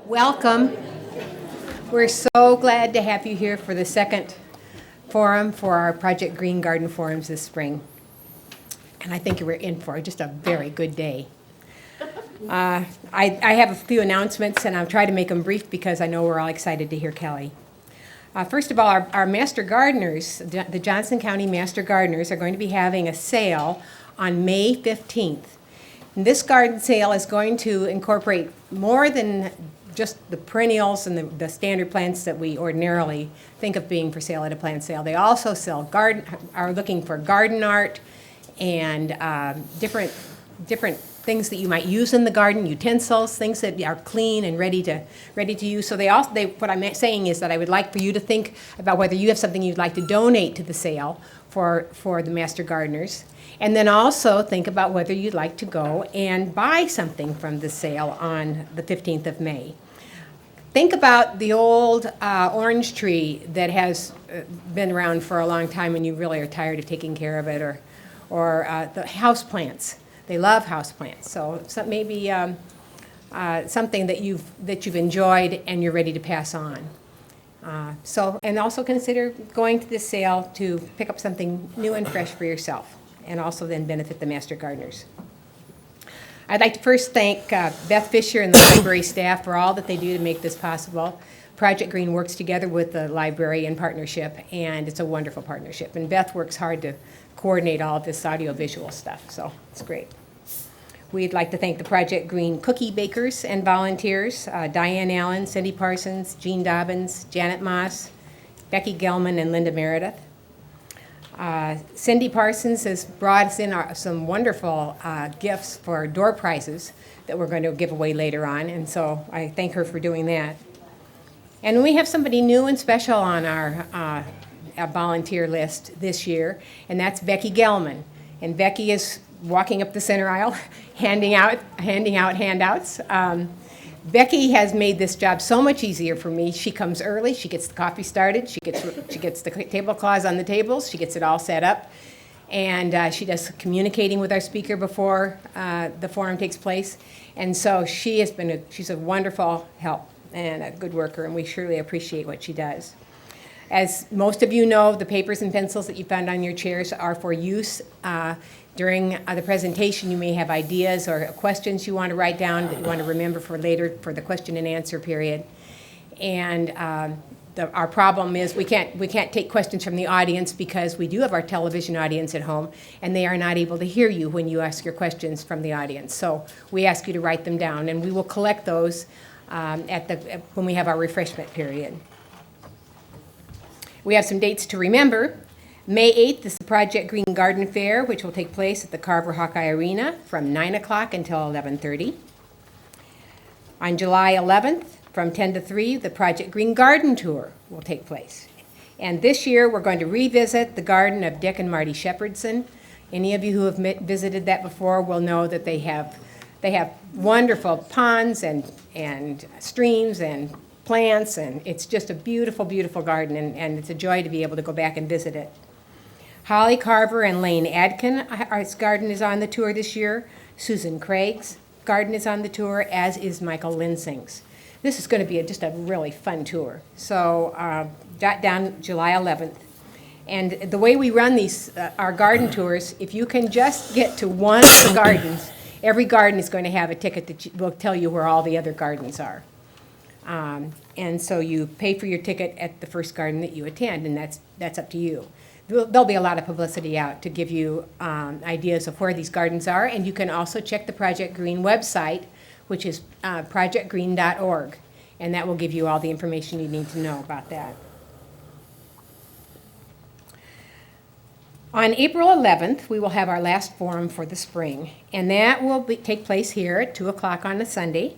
Welcome. We're so glad to have you here for the second forum for our Project Green Garden Forums this spring. And I think we're in for just a very good day. I have a few announcements, and I'll try to make them brief because I know we're all excited to hear Kelly. First of all, our Master Gardeners, the Johnson County Master Gardeners, are going to be having a sale on May 15th. And this garden sale is going to incorporate more than just the perennials and the standard plants that we ordinarily think of being for sale at a plant sale. They also are looking for garden art and different things that you might use in the garden, utensils, things that are clean and ready to use. So what I'm saying is that I would like for you to think about whether you have something you'd like to donate to the sale for the Master Gardeners. And then also think about whether you'd like to go and buy something from the sale on the 15th of May. Think about the old orange tree that has been around for a long time and you really are tired of taking care of it, or the house plants. They love house plants. So maybe something that you've enjoyed and you're ready to pass on. And also consider going to this sale to pick up something new and fresh for yourself, and also then benefit the Master Gardeners. I'd like to first thank Beth Fisher and the library staff for all that they do to make this possible. Project Green works together with the library in partnership, and it's a wonderful partnership. And Beth works hard to coordinate all of this audio-visual stuff, so it's great. We'd like to thank the Project Green cookie bakers and volunteers, Diane Allen, Cindy Parsons, Jean Dobbins, Janet Moss, Becky Gelman, and Linda Meredith. Cindy Parsons has brought us in some wonderful gifts for door prizes that we're going to give away later on, and so I thank her for doing that. And we have somebody new and special on our volunteer list this year, and that's Becky Gelman. And Becky is walking up the center aisle, handing out handouts. Becky has made this job so much easier for me. She comes early, she gets the coffee started, she gets the tablecloths on the tables, she gets it all set up, and she does communicating with our speaker before the forum takes place. And so she's a wonderful help and a good worker, and we surely appreciate what she does. As most of you know, the papers and pencils that you found on your chairs are for use during the presentation. You may have ideas or questions you want to write down that you want to remember for later for the question and answer period. And our problem is we can't take questions from the audience because we do have our television audience at home, and they are not able to hear you when you ask your questions from the audience. So we ask you to write them down, and we will collect those when we have our refreshment period. We have some dates to remember. May 8th is the Project Green Garden Fair, which will take place at the Carver Hawkeye Arena from 9 o'clock until 11:30. On July 11th, from 10 to 3, the Project Green Garden Tour will take place. And this year, we're going to revisit the garden of Dick and Marty Shepherdson. Any of you who have visited that before will know that they have wonderful ponds and streams and plants, and it's just a beautiful, beautiful garden, and it's a joy to be able to go back and visit it. Holly Carver and Lane Adkin's garden is on the tour this year. Susan Craig's garden is on the tour, as is Michael Linsing's. This is going to be just a really fun tour. So jot down July 11th. And the way we run our garden tours, if you can just get to one of the gardens, every garden is going to have a ticket that will tell you where all the other gardens are. And so you pay for your ticket at the first garden that you attend, and that's up to you. There'll be a lot of publicity out to give you ideas of where these gardens are, and you can also check the Project Green website, which is projectgreen.org, and that will give you all the information you need to know about that. On April 11th, we will have our last forum for the spring, and that will take place here at 2 o'clock on a Sunday.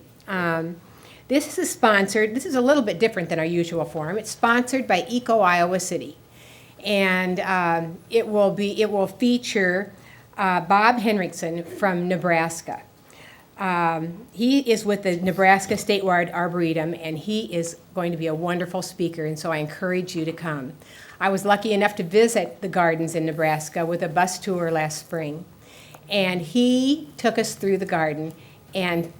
This is a little bit different than our usual forum. It's sponsored by Eco Iowa City. And it will feature Bob Henriksen from Nebraska. He is with the Nebraska Statewide Arboretum, and he is going to be a wonderful speaker, and so I encourage you to come. I was lucky enough to visit the gardens in Nebraska with a bus tour last spring, and he took us through the garden and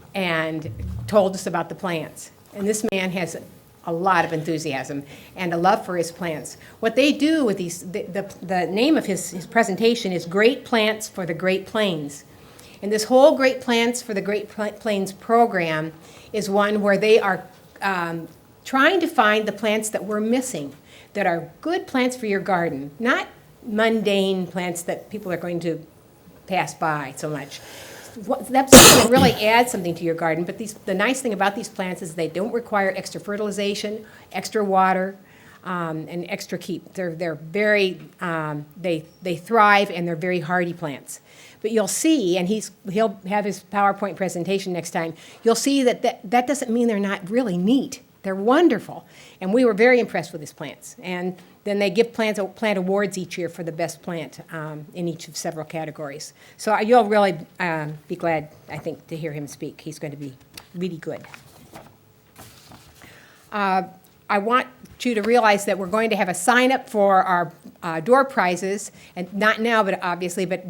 told us about the plants. And this man has a lot of enthusiasm and a love for his plants. What they do with these, the name of his presentation is Great Plants for the Great Plains. And this whole Great Plants for the Great Plains program is one where they are trying to find the plants that we're missing, that are good plants for your garden, not mundane plants that people are going to pass by so much. That's going to really add something to your garden, but the nice thing about these plants is they don't require extra fertilization, extra water, and extra keep. They're very, they thrive and they're very hardy plants. But you'll see, and he'll have his PowerPoint presentation next time, you'll see that doesn't mean they're not really neat. They're wonderful, and we were very impressed with his plants. And then they give plant awards each year for the best plant in each of several categories. So you'll really be glad, I think, to hear him speak. He's going to be really good. I want you to realize that we're going to have a sign up for our door prizes, and not now, but obviously, but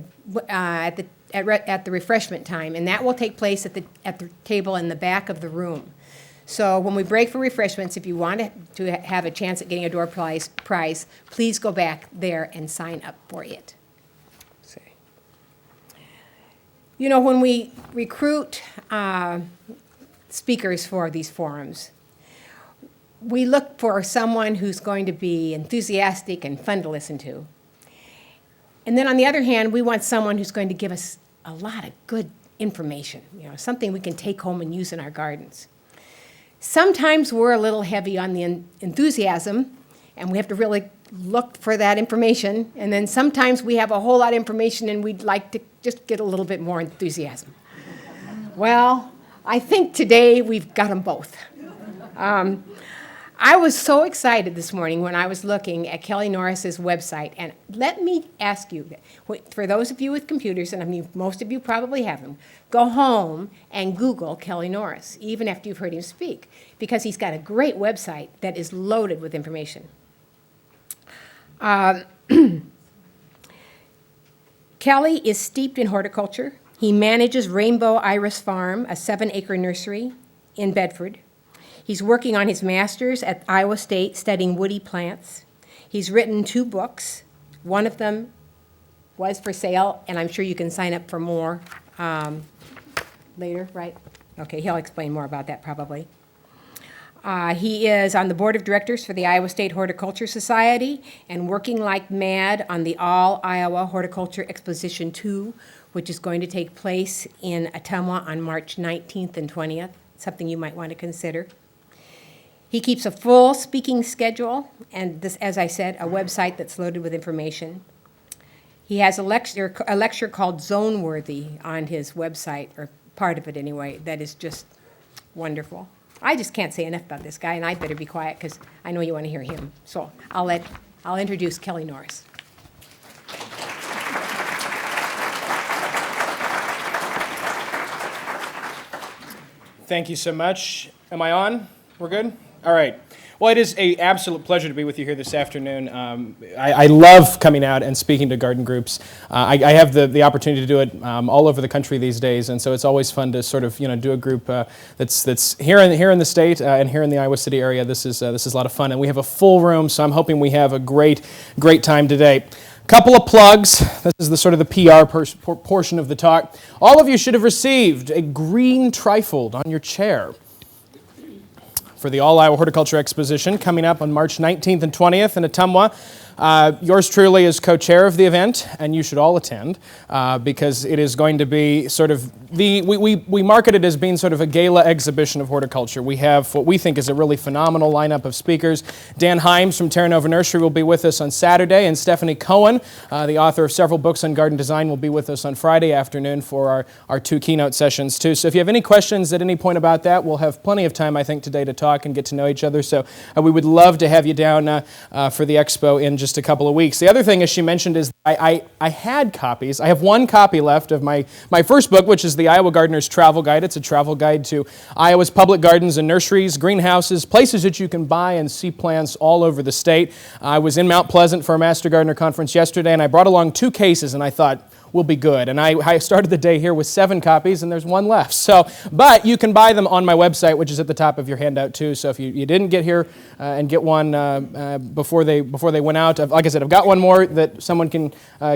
at the refreshment time, and that will take place at the table in the back of the room. So when we break for refreshments, if you want to have a chance at getting a door prize, please go back there and sign up for it. You know, when we recruit speakers for these forums, we look for someone who's going to be enthusiastic and fun to listen to. And then on the other hand, we want someone who's going to give us a lot of good information, you know, something we can take home and use in our gardens. Sometimes we're a little heavy on the enthusiasm, and we have to really look for that information. And then sometimes we have a whole lot of information, and we'd like to just get a little bit more enthusiasm. Well, I think today we've got them both. I was so excited this morning when I was looking at Kelly Norris's website, and let me ask you, for those of you with computers, and I mean most of you probably have them, go home and Google Kelly Norris, even after you've heard him speak, because he's got a great website that is loaded with information. Kelly is steeped in horticulture. He manages Rainbow Iris Farm, a 7-acre nursery in Bedford. He's working on his master's at Iowa State studying woody plants. He's written 2 books. One of them was for sale, and I'm sure you can sign up for more later, right? Okay, he'll explain more about that probably. He is on the board of directors for the Iowa State Horticulture Society and working like mad on the All Iowa Horticulture Exposition 2, which is going to take place in Ottumwa on March 19th and 20th, something you might want to consider. He keeps a full speaking schedule, and this, as I said, a website that's loaded with information. He has a lecture called Zone Worthy on his website, or part of it anyway, that is just wonderful. I just can't say enough about this guy, and I better be quiet because I know you want to hear him. So I'll introduce Kelly Norris. Thank you so much. Am I on? We're good? All right. Well, it is an absolute pleasure to be with you here this afternoon. I love coming out and speaking to garden groups. I have the opportunity to do it all over the country these days, and so it's always fun to sort of do a group that's here in the state and here in the Iowa City area. This is a lot of fun, and we have a full room, so I'm hoping we have a great time today. Couple of plugs. This is the sort of the PR portion of the talk. All of you should have received a green trifold on your chair for the All Iowa Horticulture Exposition coming up on March 19th and 20th in Ottumwa. Yours truly is co-chair of the event, and you should all attend because it is going to be sort of we market it as being sort of a gala exhibition of horticulture. We have what we think is a really phenomenal lineup of speakers. Dan Himes from Terra Nova Nursery will be with us on Saturday, and Stephanie Cohen, the author of several books on garden design, will be with us on Friday afternoon for our 2 keynote sessions too. So if you have any questions at any point about that, we'll have plenty of time, I think, today to talk and get to know each other. So we would love to have you down for the expo in just a couple of weeks. The other thing, as she mentioned, is I had copies. I have 1 copy left of my first book, which is the Iowa Gardener's Travel Guide. It's a travel guide to Iowa's public gardens and nurseries, greenhouses, places that you can buy and see plants all over the state. I was in Mount Pleasant for a Master Gardener Conference yesterday, and I brought along 2 cases, and I thought, will be good. And I started the day here with 7 copies, and there's 1 left. So, but you can buy them on my website, which is at the top of your handout too. So if you didn't get here and get one before they went out, like I said, I've got 1 more that someone can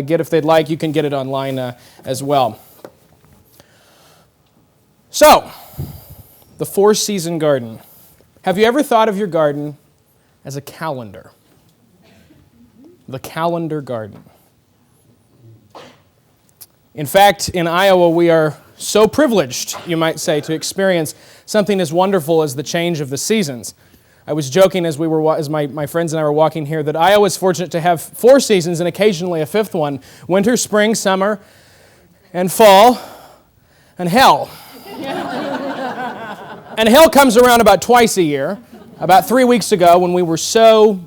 get if they'd like. You can get it online as well. So, the 4-season garden. Have you ever thought of your garden as a calendar? The calendar garden. In fact, in Iowa, we are so privileged, you might say, to experience something as wonderful as the change of the seasons. I was joking as my friends and I were walking here that Iowa is fortunate to have 4 seasons and occasionally a 5th one: winter, spring, summer, and fall, and hell. And hell comes around about twice a year. About 3 weeks ago, when we were so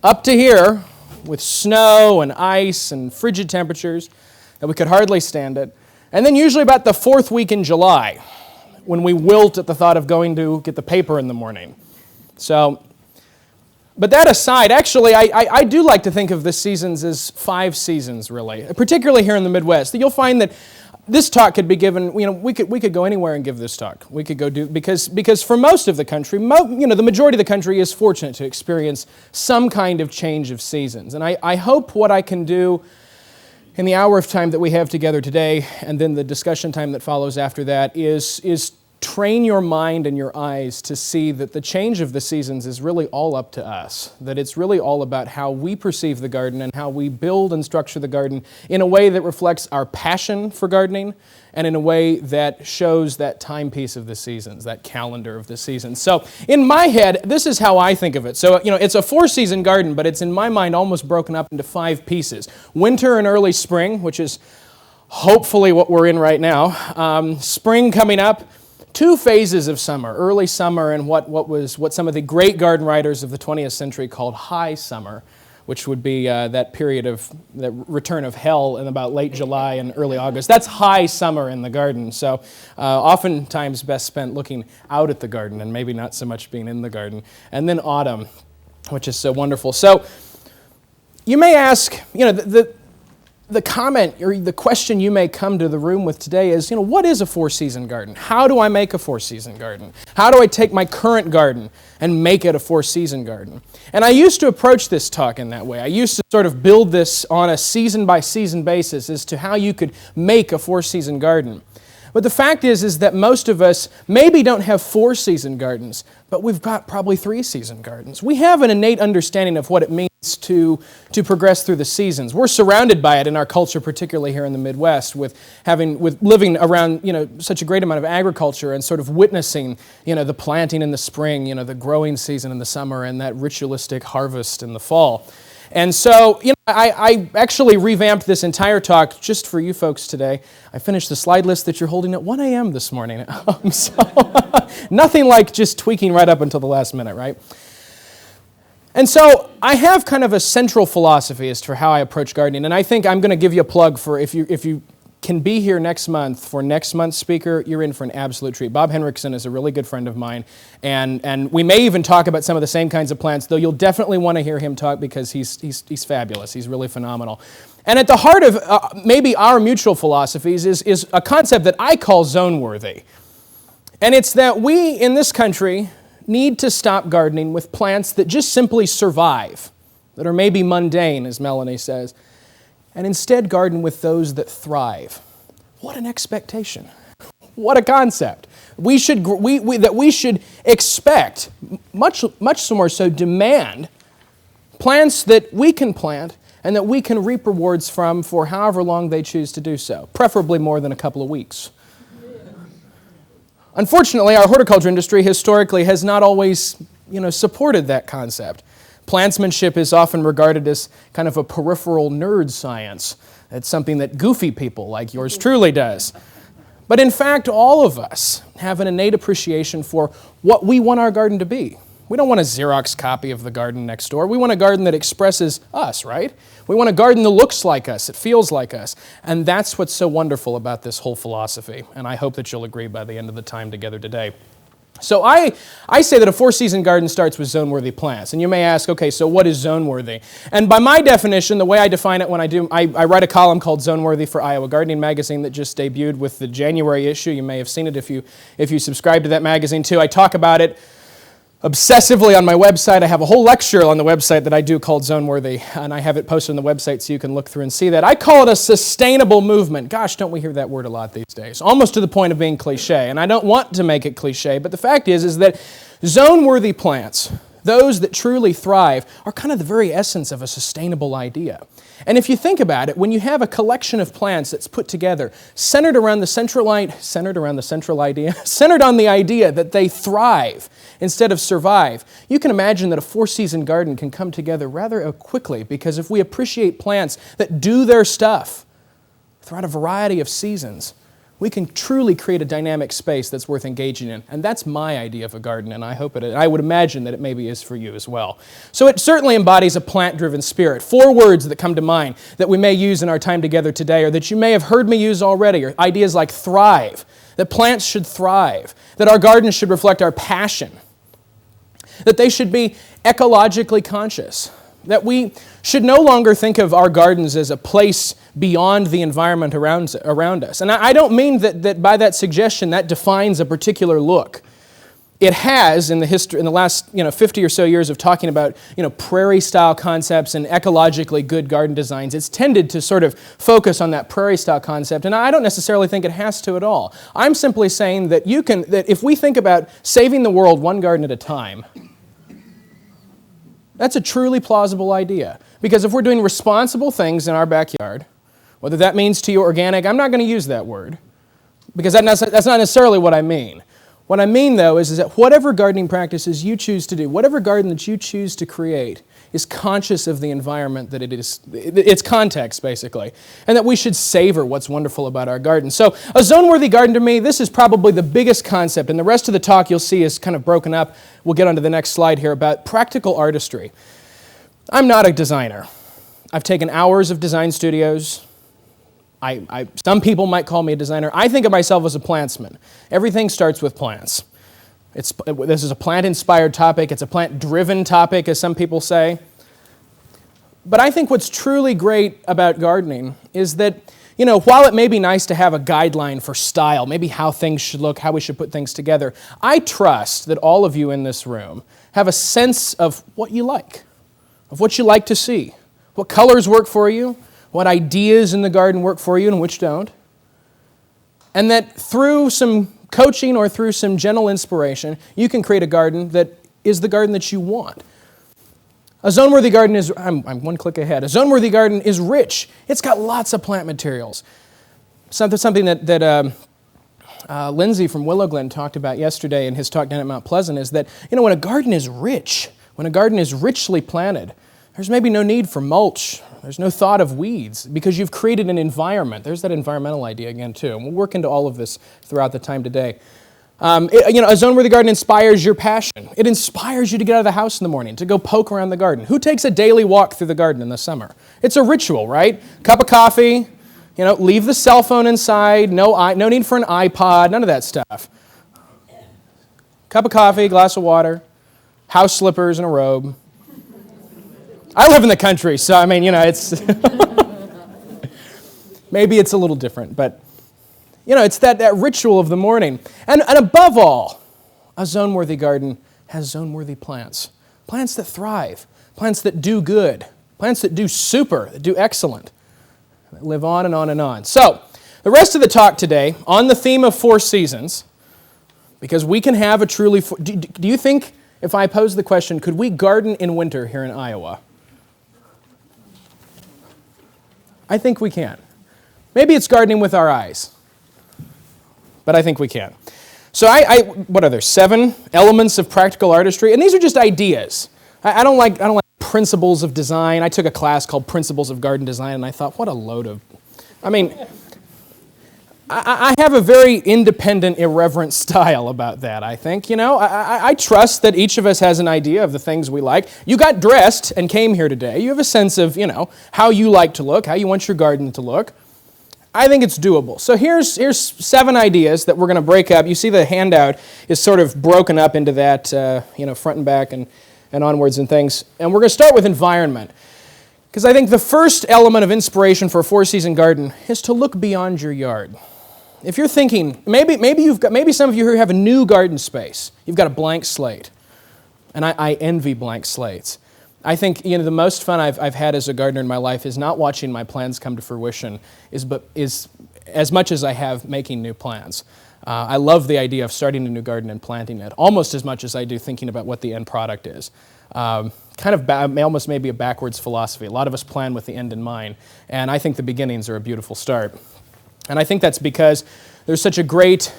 up to here with snow and ice and frigid temperatures that we could hardly stand it. And then usually about the 4th week in July, when we wilt at the thought of going to get the paper in the morning. So, but that aside, actually, I do like to think of the seasons as 5 seasons, really, particularly here in the Midwest. You'll find that this talk could be given, we could go anywhere and give this talk. We could go do, because for most of the country, the majority of the country is fortunate to experience some kind of change of seasons. And I hope what I can do in the hour of time that we have together today, and then the discussion time that follows after that, is train your mind and your eyes to see that the change of the seasons is really all up to us, that it's really all about how we perceive the garden and how we build and structure the garden in a way that reflects our passion for gardening and in a way that shows that timepiece of the seasons, that calendar of the seasons. So in my head, this is how I think of it. So, it's a 4-season garden, but it's in my mind almost broken up into 5 pieces. Winter and early spring, which is hopefully what we're in right now. Spring coming up. 2 phases of summer, early summer and what some of the great garden writers of the 20th century called high summer, which would be that period of the return of hell in about late July and early August. That's high summer in the garden. So oftentimes best spent looking out at the garden and maybe not so much being in the garden. And then autumn, which is so wonderful. So you may ask, the comment or the question you may come to the room with today is, what is a 4-season garden? How do I make a 4-season garden? How do I take my current garden and make it a 4-season garden? And I used to approach this talk in that way. I used to sort of build this on a season-by-season basis as to how you could make a 4-season garden. But the fact is that most of us maybe don't have 4-season gardens, but we've got probably 3-season gardens. We have an innate understanding of what it means to progress through the seasons. We're surrounded by it in our culture, particularly here in the Midwest, with living around such a great amount of agriculture and sort of witnessing the planting in the spring, the growing season in the summer, and that ritualistic harvest in the fall. And so, I actually revamped this entire talk just for you folks today. I finished the slide list that you're holding at 1 a.m. this morning. So nothing like just tweaking right up until the last minute, right? And so I have kind of a central philosophy as to how I approach gardening, and I think I'm going to give you a plug for if you can be here next month for next month's speaker, you're in for an absolute treat. Bob Henriksen is a really good friend of mine, and we may even talk about some of the same kinds of plants, though you'll definitely want to hear him talk because he's fabulous. He's really phenomenal. And at the heart of maybe our mutual philosophies is a concept that I call zone-worthy. And it's that we in this country need to stop gardening with plants that just simply survive, that are maybe mundane, as Melanie says, and instead garden with those that thrive. What an expectation. What a concept. We should expect, much more so demand, plants that we can plant and that we can reap rewards from for however long they choose to do so, preferably more than a couple of weeks. Unfortunately, our horticulture industry historically has not always, supported that concept. Plantsmanship is often regarded as kind of a peripheral nerd science. It's something that goofy people like yours truly does. But in fact, all of us have an innate appreciation for what we want our garden to be. We don't want a Xerox copy of the garden next door. We want a garden that expresses us, right? We want a garden that looks like us, it feels like us. And that's what's so wonderful about this whole philosophy. And I hope that you'll agree by the end of the time together today. So I say that a four-season garden starts with zone-worthy plants. And you may ask, okay, so what is zone-worthy? And by my definition, the way I define it when I write a column called Zone-Worthy for Iowa Gardening Magazine that just debuted with the January issue. You may have seen it if you subscribe to that magazine too. I talk about it obsessively on my website. I have a whole lecture on the website that I do called Zone-Worthy, and I have it posted on the website so you can look through and see that. I call it a sustainable movement. Gosh, don't we hear that word a lot these days? Almost to the point of being cliche, and I don't want to make it cliche, but the fact is that zone-worthy plants, those that truly thrive, are kind of the very essence of a sustainable idea. And if you think about it, when you have a collection of plants that's put together, centered on the idea that they thrive instead of survive, you can imagine that a four-season garden can come together rather quickly, because if we appreciate plants that do their stuff throughout a variety of seasons, we can truly create a dynamic space that's worth engaging in. And that's my idea of a garden, and I would imagine that it maybe is for you as well. So it certainly embodies a plant-driven spirit. 4 words that come to mind that we may use in our time together today, or that you may have heard me use already, are ideas like thrive, that plants should thrive, that our gardens should reflect our passion, that they should be ecologically conscious, that we should no longer think of our gardens as a place beyond the environment around us. And I don't mean that by that suggestion that defines a particular look. It has in the last 50 or so years of talking about prairie-style concepts and ecologically good garden designs. It's tended to sort of focus on that prairie-style concept, and I don't necessarily think it has to at all. I'm simply saying that that if we think about saving the world one garden at a time, that's a truly plausible idea. Because if we're doing responsible things in our backyard, whether that means to you organic, I'm not going to use that word, because that's not necessarily what I mean. What I mean, though, is that whatever gardening practices you choose to do, whatever garden that you choose to create, is conscious of the environment that it is, its context, basically, and that we should savor what's wonderful about our garden. So a zone-worthy garden, to me, this is probably the biggest concept, and the rest of the talk you'll see is kind of broken up. We'll get onto the next slide here about practical artistry. I'm not a designer. I've taken hours of design studios. Some people might call me a designer. I think of myself as a plantsman. Everything starts with plants. This is a plant-inspired topic. It's a plant-driven topic, as some people say. But I think what's truly great about gardening is that, while it may be nice to have a guideline for style, maybe how things should look, how we should put things together, I trust that all of you in this room have a sense of what you like, of what you like to see, what colors work for you, what ideas in the garden work for you and which don't, and that through some coaching or through some gentle inspiration, you can create a garden that is the garden that you want. A zone-worthy garden is, I'm one click ahead, a zone-worthy garden is rich. It's got lots of plant materials. Something that Lindsay from Willow Glen talked about yesterday in his talk down at Mount Pleasant is that, when a garden is rich, when a garden is richly planted, there's maybe no need for mulch. There's no thought of weeds because you've created an environment. There's that environmental idea again, too. And we'll work into all of this throughout the time today. A zone-worthy garden inspires your passion. It inspires you to get out of the house in the morning, to go poke around the garden. Who takes a daily walk through the garden in the summer? It's a ritual, right? Cup of coffee, leave the cell phone inside, no need for an iPod, none of that stuff. Cup of coffee, glass of water, house slippers and a robe. I live in the country, so it's maybe it's a little different, but it's that ritual of the morning. And above all, a zone-worthy garden has zone-worthy plants. Plants that thrive, plants that do good, plants that do super, that do excellent, that live on and on and on. So, the rest of the talk today, on the theme of 4 seasons, because we can have a truly... Do you think, if I pose the question, could we garden in winter here in Iowa? I think we can. Maybe it's gardening with our eyes, but I think we can. So what are there, 7 elements of practical artistry? And these are just ideas. I don't like principles of design. I took a class called Principles of Garden Design, and I thought, what a load of... I have a very independent, irreverent style about that, I think. I trust that each of us has an idea of the things we like. You got dressed and came here today. You have a sense of, how you like to look, how you want your garden to look. I think it's doable. So here's 7 ideas that we're going to break up. You see the handout is sort of broken up into that, front and back and onwards and things. And we're going to start with environment. Because I think the first element of inspiration for a 4-season garden is to look beyond your yard. If you're thinking, maybe some of you here have a new garden space. You've got a blank slate. And I envy blank slates. I think the most fun I've had as a gardener in my life is not watching my plans come to fruition, is as much as I have making new plans. I love the idea of starting a new garden and planting it, almost as much as I do thinking about what the end product is. Almost maybe a backwards philosophy. A lot of us plan with the end in mind, and I think the beginnings are a beautiful start. And I think that's because there's such a great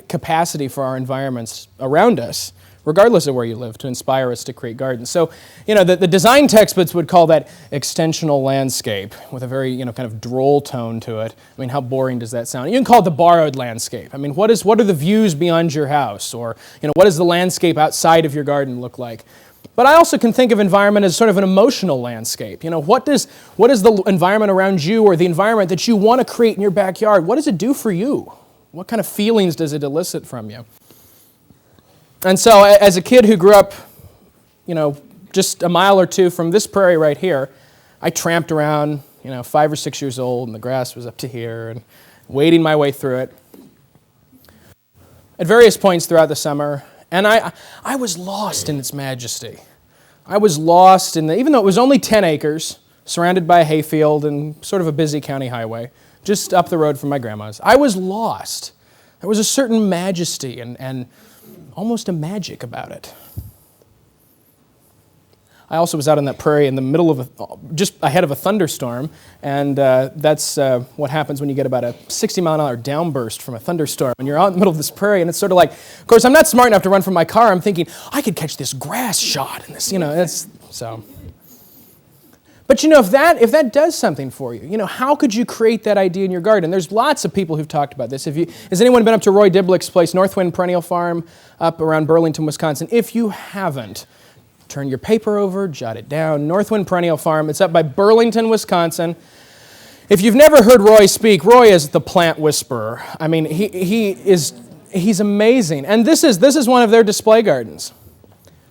capacity for our environments around us, regardless of where you live, to inspire us to create gardens. So, the design textbooks would call that extensional landscape with a very, kind of droll tone to it. I mean, how boring does that sound? You can call it the borrowed landscape. I mean, what are the views beyond your house? Or, what does the landscape outside of your garden look like? But I also can think of environment as sort of an emotional landscape. What is the environment around you, or the environment that you want to create in your backyard? What does it do for you? What kind of feelings does it elicit from you? And so as a kid who grew up, just a mile or two from this prairie right here, I tramped around, 5 or 6 years old, and the grass was up to here, and wading my way through it at various points throughout the summer. And I was lost in its majesty. I was lost even though it was only 10 acres, surrounded by a hayfield and sort of a busy county highway, just up the road from my grandma's. I was lost. There was a certain majesty and almost a magic about it. I also was out on that prairie in the middle of just ahead of a thunderstorm, and that's what happens when you get about a 60-mile-an-hour downburst from a thunderstorm. And you're out in the middle of this prairie, and it's sort of like, of course, I'm not smart enough to run from my car. I'm thinking, I could catch this grass shot, and this, it's so. But if that does something for you, how could you create that idea in your garden? There's lots of people who've talked about this. Has anyone been up to Roy Diblick's place, Northwind Perennial Farm, up around Burlington, Wisconsin? If you haven't, turn your paper over, jot it down. Northwind Perennial Farm. It's up by Burlington, Wisconsin. If you've never heard Roy speak, Roy is the plant whisperer. I mean, he's amazing. And this is one of their display gardens.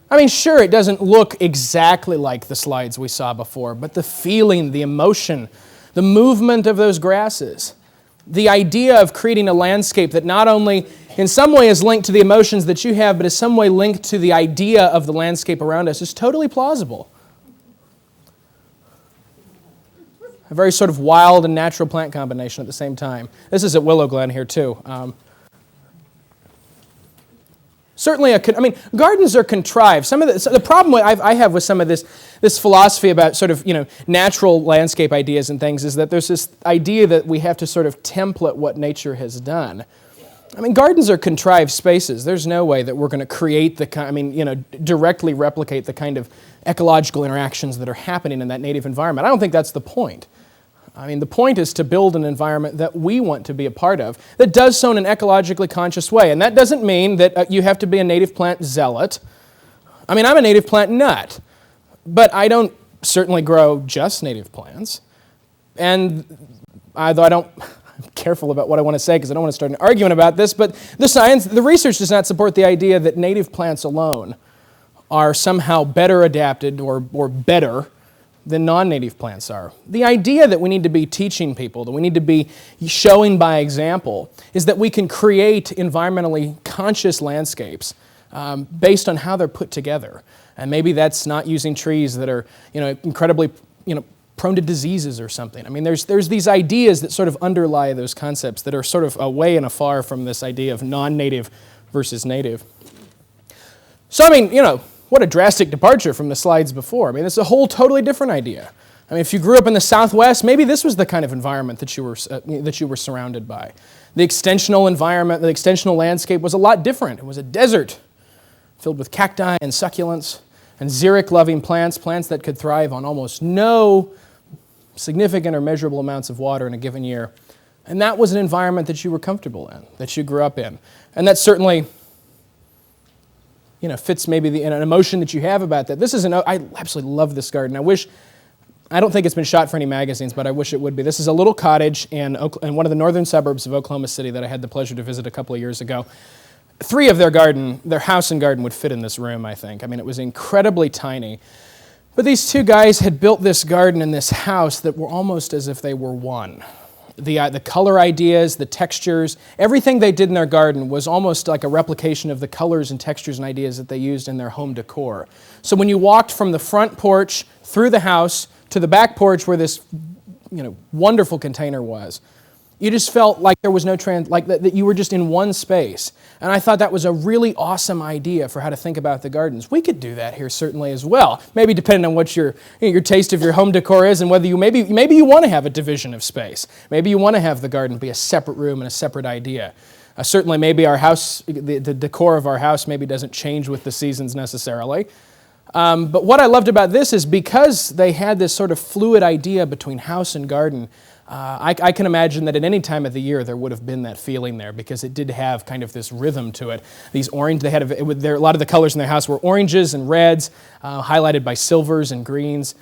I mean, sure, it doesn't look exactly like the slides we saw before, but the feeling, the emotion, the movement of those grasses, the idea of creating a landscape that not only in some way is linked to the emotions that you have, but is some way linked to the idea of the landscape around us is totally plausible. A very sort of wild and natural plant combination at the same time. This is at Willow Glen here too. Certainly, gardens are contrived. So the problem I have with some of this philosophy about sort of, natural landscape ideas and things is that there's this idea that we have to sort of template what nature has done. Gardens are contrived spaces. There's no way that we're going to create directly replicate the kind of ecological interactions that are happening in that native environment. I don't think that's the point. The point is to build an environment that we want to be a part of that does so in an ecologically conscious way. And that doesn't mean that you have to be a native plant zealot. I'm a native plant nut, but I don't certainly grow just native plants. And although I'm careful about what I want to say because I don't want to start an argument about this, but the research does not support the idea that native plants alone are somehow better adapted or better than non-native plants are. The idea that we need to be teaching people, that we need to be showing by example, is that we can create environmentally conscious landscapes based on how they're put together. And maybe that's not using trees that are, incredibly, prone to diseases or something. There's these ideas that sort of underlie those concepts that are sort of away and afar from this idea of non-native versus native. So, what a drastic departure from the slides before. It's a whole totally different idea. If you grew up in the Southwest, maybe this was the kind of environment that you were surrounded by. The extensional environment, the extensional landscape was a lot different. It was a desert filled with cacti and succulents and xeric-loving plants that could thrive on almost no significant or measurable amounts of water in a given year. And that was an environment that you were comfortable in, that you grew up in. And that certainly fits maybe an emotion that you have about that. I absolutely love this garden. I wish I don't think it's been shot for any magazines, but I wish it would be. This is a little cottage in one of the northern suburbs of Oklahoma City that I had the pleasure to visit a couple of years ago. 3 of their house and garden would fit in this room, I think. I mean, it was incredibly tiny. But these 2 guys had built this garden and this house that were almost as if they were one. The color ideas, the textures, everything they did in their garden was almost like a replication of the colors and textures and ideas that they used in their home decor. So when you walked from the front porch through the house to the back porch where this wonderful container was, you just felt like there was no that you were just in one space. And I thought that was a really awesome idea for how to think about the gardens. We could do that here certainly as well. Maybe depending on what your taste of your home decor is and whether you maybe you want to have a division of space. Maybe you want to have the garden be a separate room and a separate idea. Certainly maybe our house, the decor of our house maybe doesn't change with the seasons necessarily. But what I loved about this is because they had this sort of fluid idea between house and garden, I can imagine that at any time of the year there would have been that feeling there because it did have kind of this rhythm to it. These orange, a lot of the colors in their house were oranges and reds, highlighted by silvers and greens,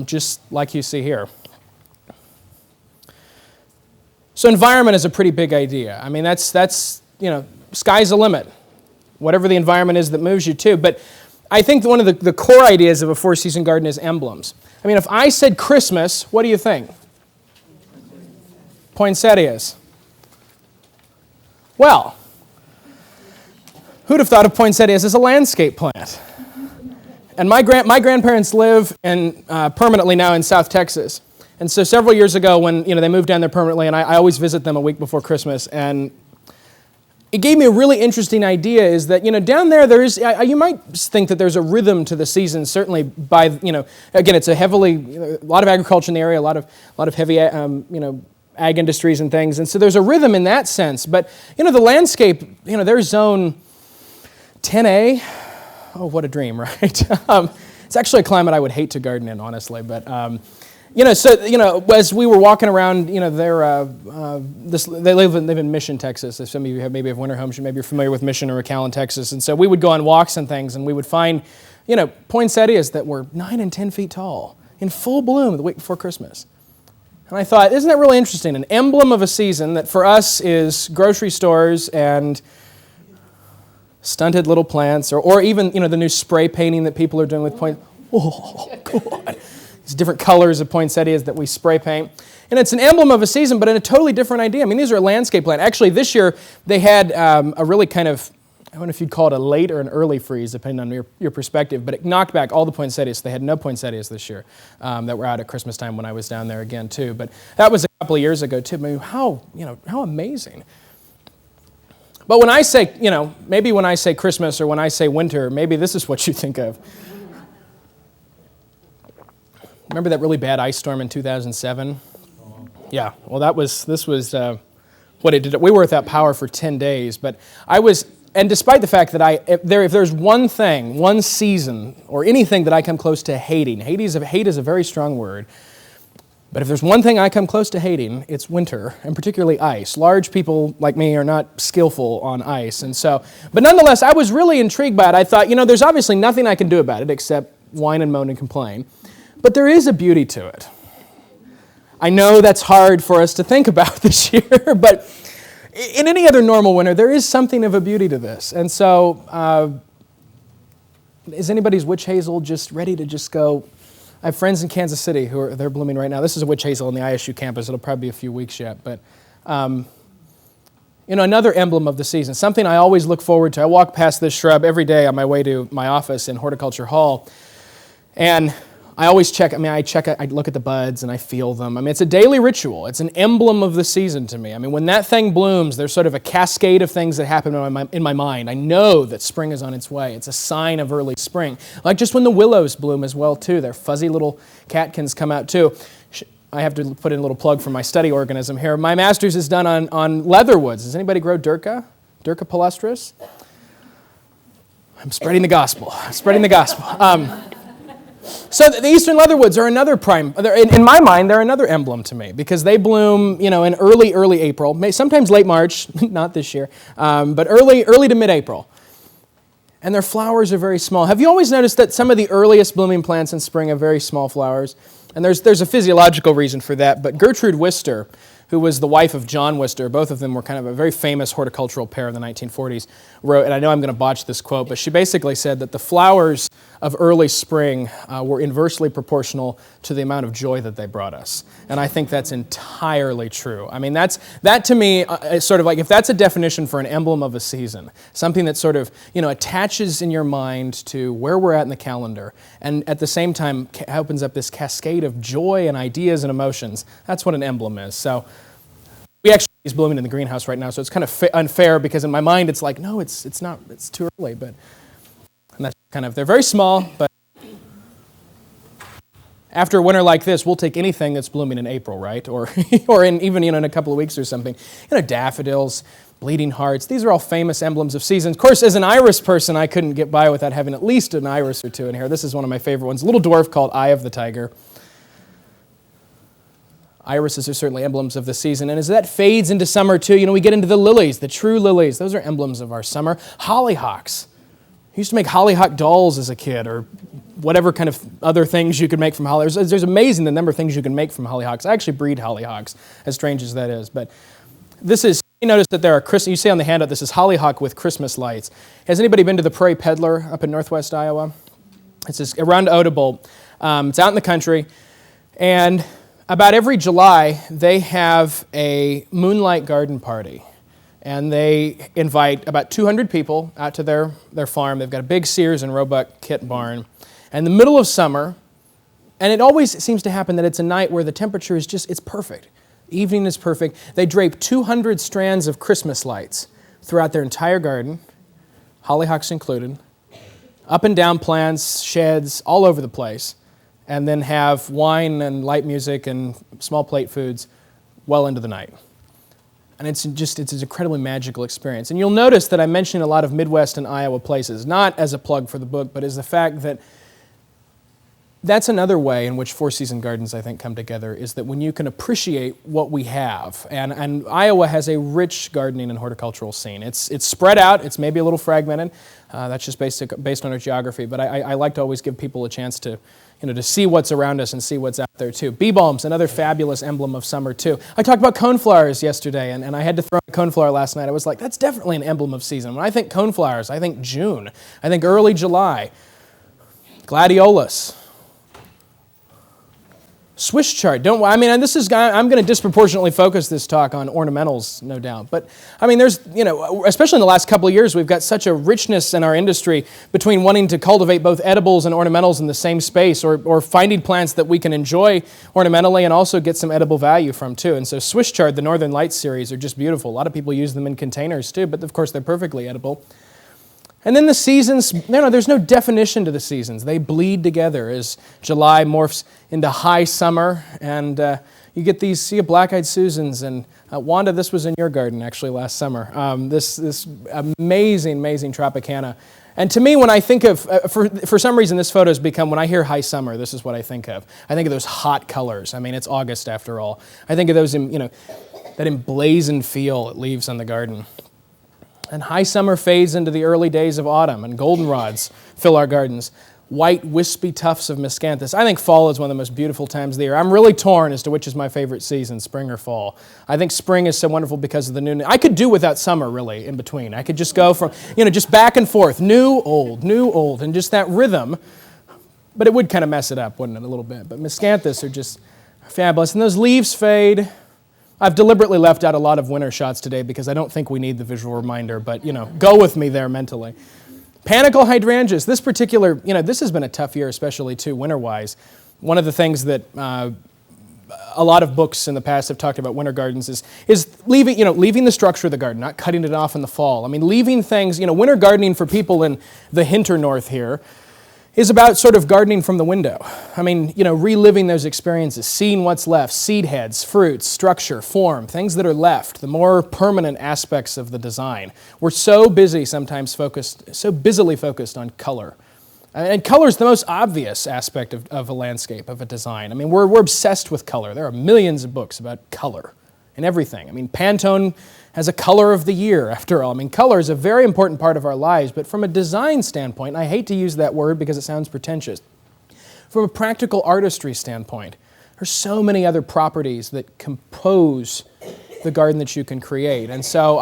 just like you see here. So environment is a pretty big idea. I mean, that's sky's the limit. Whatever the environment is that moves you to. But I think one of the core ideas of a 4-season garden is emblems. I mean, if I said Christmas, what do you think? Poinsettias. Well, who'd have thought of poinsettias as a landscape plant? And my grandparents live permanently now in South Texas. And so several years ago when they moved down there permanently, and I always visit them a week before Christmas, and it gave me a really interesting idea is that, down there is, you might think that there's a rhythm to the season, certainly by, again, it's a lot of agriculture in the area, a lot of heavy, ag industries and things. And so there's a rhythm in that sense. But, the landscape, there's zone 10A. Oh, what a dream, right? It's actually a climate I would hate to garden in, honestly. But, as we were walking around, they live in Mission, Texas. If some of you maybe have winter homes, maybe you're familiar with Mission or McAllen, Texas. And so we would go on walks and things, and we would find, poinsettias that were 9 and 10 feet tall in full bloom the week before Christmas. And I thought, isn't that really interesting? An emblem of a season that for us is grocery stores and stunted little plants, or even, the new spray painting that people are doing with oh, God. These different colors of poinsettias that we spray paint. And it's an emblem of a season, but in a totally different idea. I mean, these are a landscape plant. Actually, this year, they had a really kind of, I don't know if you'd call it a late or an early freeze, depending on your perspective, but it knocked back all the poinsettias. They had no poinsettias this year that were out at Christmas time when I was down there again, too. But that was a couple of years ago, too. I mean, how amazing. But when I say, maybe when I say Christmas or when I say winter, maybe this is what you think of. Remember that really bad ice storm in 2007? Yeah, well, this was what it did. We were without power for 10 days, but and despite the fact that if there's one thing, one season, or anything that I come close to hating, hate is a very strong word, but if there's one thing I come close to hating, it's winter, and particularly ice. Large people like me are not skillful on ice, and so, but nonetheless, I was really intrigued by it. I thought, there's obviously nothing I can do about it except whine and moan and complain, but there is a beauty to it. I know that's hard for us to think about this year, but in any other normal winter, there is something of a beauty to this. And so, is anybody's witch hazel just ready to just go? I have friends in Kansas City they're blooming right now. This is a witch hazel on the ISU campus. It'll probably be a few weeks yet. But, another emblem of the season, something I always look forward to. I walk past this shrub every day on my way to my office in Horticulture Hall. And I always check, I look at the buds and I feel them. It's a daily ritual. It's an emblem of the season to me. When that thing blooms, there's sort of a cascade of things that happen in my mind. I know that spring is on its way. It's a sign of early spring. Like just when the willows bloom as well, too. Their fuzzy little catkins come out, too. I have to put in a little plug for my study organism here. My master's is done on leatherwoods. Does anybody grow Durka? Durka palustris? I'm spreading the gospel. So the eastern leatherwoods are another in my mind, they're another emblem to me because they bloom, in early April, sometimes late March, not this year, but early to mid-April. And their flowers are very small. Have you always noticed that some of the earliest blooming plants in spring have very small flowers? And there's a physiological reason for that, but Gertrude Wister, who was the wife of John Wister, both of them were kind of a very famous horticultural pair in the 1940s, wrote, and I know I'm going to botch this quote, but she basically said that the flowers of early spring were inversely proportional to the amount of joy that they brought us. And I think that's entirely true. I mean, that to me is sort of like, if that's a definition for an emblem of a season, something that sort of, attaches in your mind to where we're at in the calendar, and at the same time opens up this cascade of joy and ideas and emotions, that's what an emblem is. So we actually is blooming in the greenhouse right now, so it's kind of unfair because in my mind it's like, no, it's not, it's too early, but and that's kind of, they're very small, but after a winter like this, we'll take anything that's blooming in April, right? Or even in a couple of weeks or something. Daffodils, bleeding hearts, these are all famous emblems of seasons. Of course, as an iris person, I couldn't get by without having at least an iris or two in here. This is one of my favorite ones, a little dwarf called Eye of the Tiger. Irises are certainly emblems of the season. And as that fades into summer too, we get into the lilies, the true lilies. Those are emblems of our summer. Hollyhocks. I used to make hollyhock dolls as a kid, or whatever kind of other things you could make from hollyhocks. There's amazing the number of things you can make from hollyhocks. I actually breed hollyhocks, as strange as that is. But this is, you notice that there are, you see on the handout, this is hollyhock with Christmas lights. Has anybody been to the Prairie Peddler up in northwest Iowa? It's just around Odebolt. It's out in the country. And about every July, they have a moonlight garden party. And they invite about 200 people out to their farm. They've got a big Sears and Roebuck kit barn. And in the middle of summer, and it always seems to happen that it's a night where the temperature is just, it's perfect. The evening is perfect. They drape 200 strands of Christmas lights throughout their entire garden, hollyhocks included, up and down plants, sheds, all over the place, and then have wine and light music and small plate foods well into the night. And it's an incredibly magical experience. And you'll notice that I'm mentioning a lot of Midwest and Iowa places, not as a plug for the book, but as the fact that that's another way in which Four Season Gardens, I think, come together, is that when you can appreciate what we have. And Iowa has a rich gardening and horticultural scene. It's spread out. It's maybe a little fragmented. That's just based on our geography. But I like to always give people a chance to see what's around us and see what's out there too. Bee balms, another fabulous emblem of summer too. I talked about coneflowers yesterday, and I had to throw a coneflower last night. I was like, that's definitely an emblem of season. When I think coneflowers, I think June. I think early July. Gladiolus. Swiss chard. I'm going to disproportionately focus this talk on ornamentals, no doubt. But there's, especially in the last couple of years, we've got such a richness in our industry between wanting to cultivate both edibles and ornamentals in the same space, or finding plants that we can enjoy ornamentally and also get some edible value from too. And so Swiss chard, the Northern Lights series, are just beautiful. A lot of people use them in containers too, but of course they're perfectly edible. And then the seasons, there's no definition to the seasons. They bleed together as July morphs into high summer, and you get black-eyed Susans. And Wanda, this was in your garden actually last summer. This amazing Tropicana. And to me, when I think of, for some reason, this photo has become, when I hear high summer, this is what I think of. I think of those hot colors. It's August after all. I think of those, that emblazoned feel it leaves on the garden. And high summer fades into the early days of autumn, and goldenrods fill our gardens. White, wispy tufts of miscanthus. I think fall is one of the most beautiful times of the year. I'm really torn as to which is my favorite season, spring or fall. I think spring is so wonderful because of the newness. I could do without summer, really, in between. I could just go from, just back and forth, new, old, and just that rhythm. But it would kind of mess it up, wouldn't it, a little bit? But miscanthus are just fabulous. And those leaves fade. I've deliberately left out a lot of winter shots today because I don't think we need the visual reminder, but, go with me there mentally. Panicle hydrangeas. This particular, this has been a tough year, especially too, winter-wise. One of the things that a lot of books in the past have talked about winter gardens is leaving the structure of the garden, not cutting it off in the fall. Leaving things, winter gardening for people in the hinter north here is about sort of gardening from the window. Reliving those experiences, seeing what's left, seed heads, fruits, structure, form, things that are left, the more permanent aspects of the design. We're so busily focused on color. And color is the most obvious aspect of a landscape, of a design. We're obsessed with color. There are millions of books about color and everything. Pantone has a color of the year, after all. Color is a very important part of our lives, but from a design standpoint, and I hate to use that word because it sounds pretentious, from a practical artistry standpoint, There's so many other properties that compose the garden that you can create. And so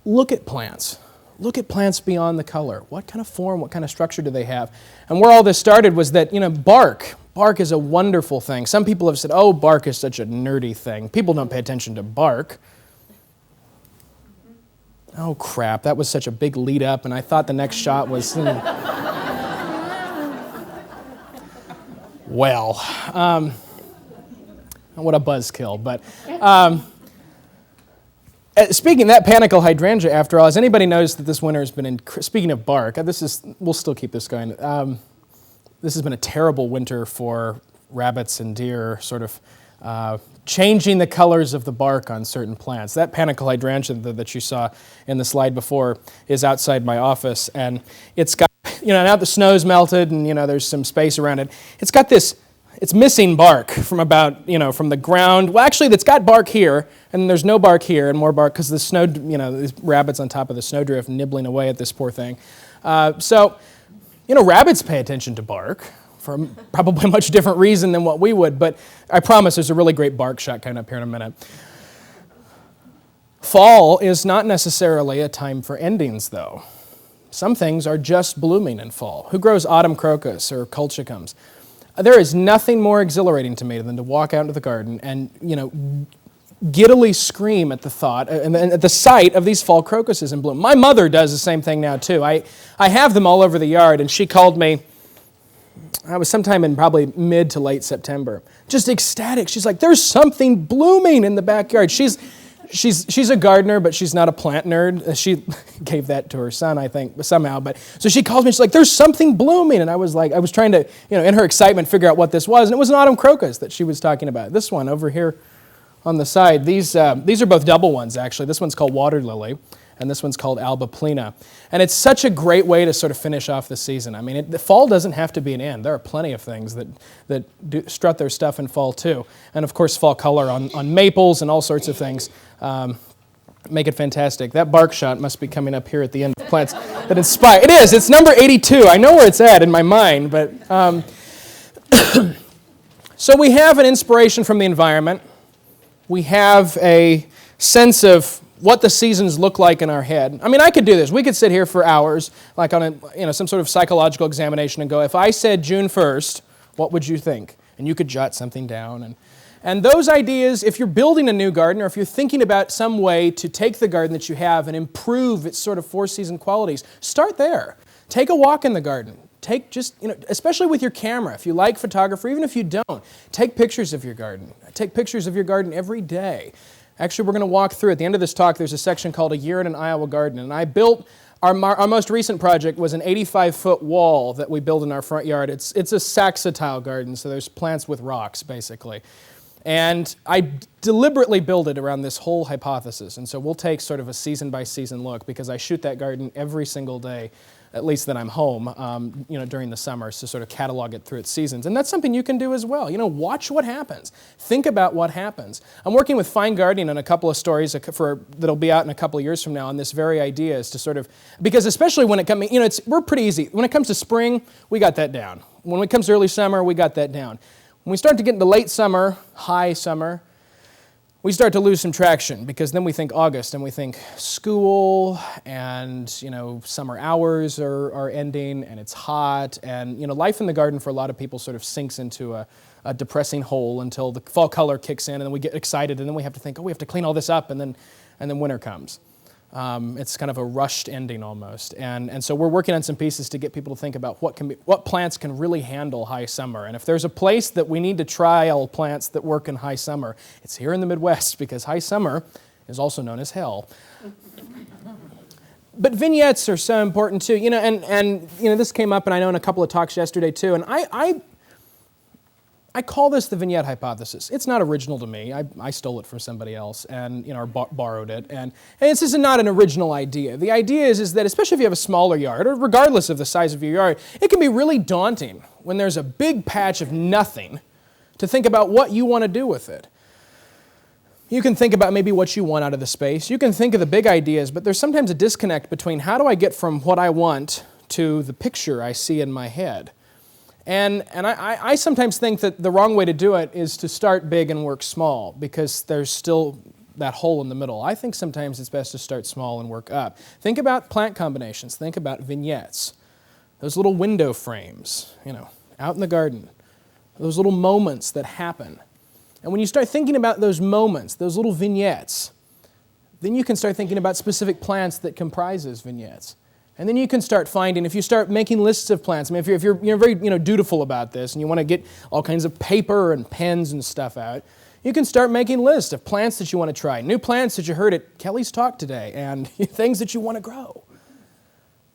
look at plants. Look at plants beyond the color. What kind of form, what kind of structure do they have? And where all this started was that, bark. Bark is a wonderful thing. Some people have said, oh, bark is such a nerdy thing. People don't pay attention to bark. Oh, crap, that was such a big lead up, and I thought the next shot was... Well, what a buzzkill. But speaking of that panicle hydrangea, after all, has anybody noticed that this winter has been, speaking of bark, we'll still keep this going. This has been a terrible winter for rabbits and deer, sort of changing the colors of the bark on certain plants. That panicle hydrangea that you saw in the slide before is outside my office, and it's got, now the snow's melted and, there's some space around it. It's missing bark from about, from the ground. Well, actually, it's got bark here, and there's no bark here, and more bark because the snow, these rabbits on top of the snowdrift nibbling away at this poor thing. Rabbits pay attention to bark for probably a much different reason than what we would, but I promise there's a really great bark shot coming up here in a minute. Fall is not necessarily a time for endings, though. Some things are just blooming in fall. Who grows autumn crocus or colchicums? There is nothing more exhilarating to me than to walk out into the garden and, giddily scream at the thought and at the sight of these fall crocuses in bloom. My mother does the same thing now, too. I have them all over the yard, and she called me, I was sometime in probably mid to late September, just ecstatic. She's like, there's something blooming in the backyard. She's a gardener, but she's not a plant nerd. She gave that to her son, I think, somehow. But so she calls me, she's like, there's something blooming. And I was trying to, in her excitement, figure out what this was. And it was an autumn crocus that she was talking about. This one over here on the side, these are both double ones, actually. This one's called water lily, and this one's called alba plena. And it's such a great way to sort of finish off the season. I mean, the fall doesn't have to be an end. There are plenty of things that strut their stuff in fall, too. And, of course, fall color on maples and all sorts of things make it fantastic. That bark shot must be coming up here at the end of plants that inspire. It is. It's number 82. I know where it's at in my mind. But so we have an inspiration from the environment. We have a sense of what the seasons look like in our head. I mean, I could do this. We could sit here for hours, like on some sort of psychological examination and go, if I said June 1st, what would you think? And you could jot something down. And those ideas, if you're building a new garden or if you're thinking about some way to take the garden that you have and improve its sort of four-season qualities, start there. Take a walk in the garden. Especially with your camera, if you like photography, even if you don't, take pictures of your garden. Take pictures of your garden every day. Actually, we're going to walk through. At the end of this talk, there's a section called A Year in an Iowa Garden. And I built, our most recent project was an 85-foot wall that we built in our front yard. It's a saxatile garden, so there's plants with rocks, basically. And I deliberately built it around this whole hypothesis. And so we'll take sort of a season-by-season look because I shoot that garden every single day, at least that I'm home, during the summers to sort of catalog it through its seasons. And that's something you can do as well. Watch what happens. Think about what happens. I'm working with Fine Gardening on a couple of stories that'll be out in a couple of years from now on this very idea is to sort of, because especially when it comes, we're pretty easy. When it comes to spring, we got that down. When it comes to early summer, we got that down. When we start to get into late summer, high summer, we start to lose some traction because then we think August and we think school and, summer hours are ending and it's hot and, life in the garden for a lot of people sort of sinks into a depressing hole until the fall color kicks in and then we get excited and then we have to think, we have to clean all this up and then winter comes. It's kind of a rushed ending almost. And so we're working on some pieces to get people to think about what plants can really handle high summer. And if there's a place that we need to trial plants that work in high summer, it's here in the Midwest because high summer is also known as hell. But vignettes are so important too. And this came up and I know in a couple of talks yesterday too. And I call this the vignette hypothesis. It's not original to me. I stole it from somebody else and or borrowed it. And this is not an original idea. The idea is that especially if you have a smaller yard, or regardless of the size of your yard, it can be really daunting when there's a big patch of nothing to think about what you want to do with it. You can think about maybe what you want out of the space. You can think of the big ideas, but there's sometimes a disconnect between how do I get from what I want to the picture I see in my head. And I sometimes think that the wrong way to do it is to start big and work small, because there's still that hole in the middle. I think sometimes it's best to start small and work up. Think about plant combinations. Think about vignettes. Those little window frames, out in the garden. Those little moments that happen. And when you start thinking about those moments, those little vignettes, then you can start thinking about specific plants that comprises vignettes. And then you can start finding, if you start making lists of plants, I mean, if you're very dutiful about this and you want to get all kinds of paper and pens and stuff out, you can start making lists of plants that you want to try, new plants that you heard at Kelly's talk today, and things that you want to grow.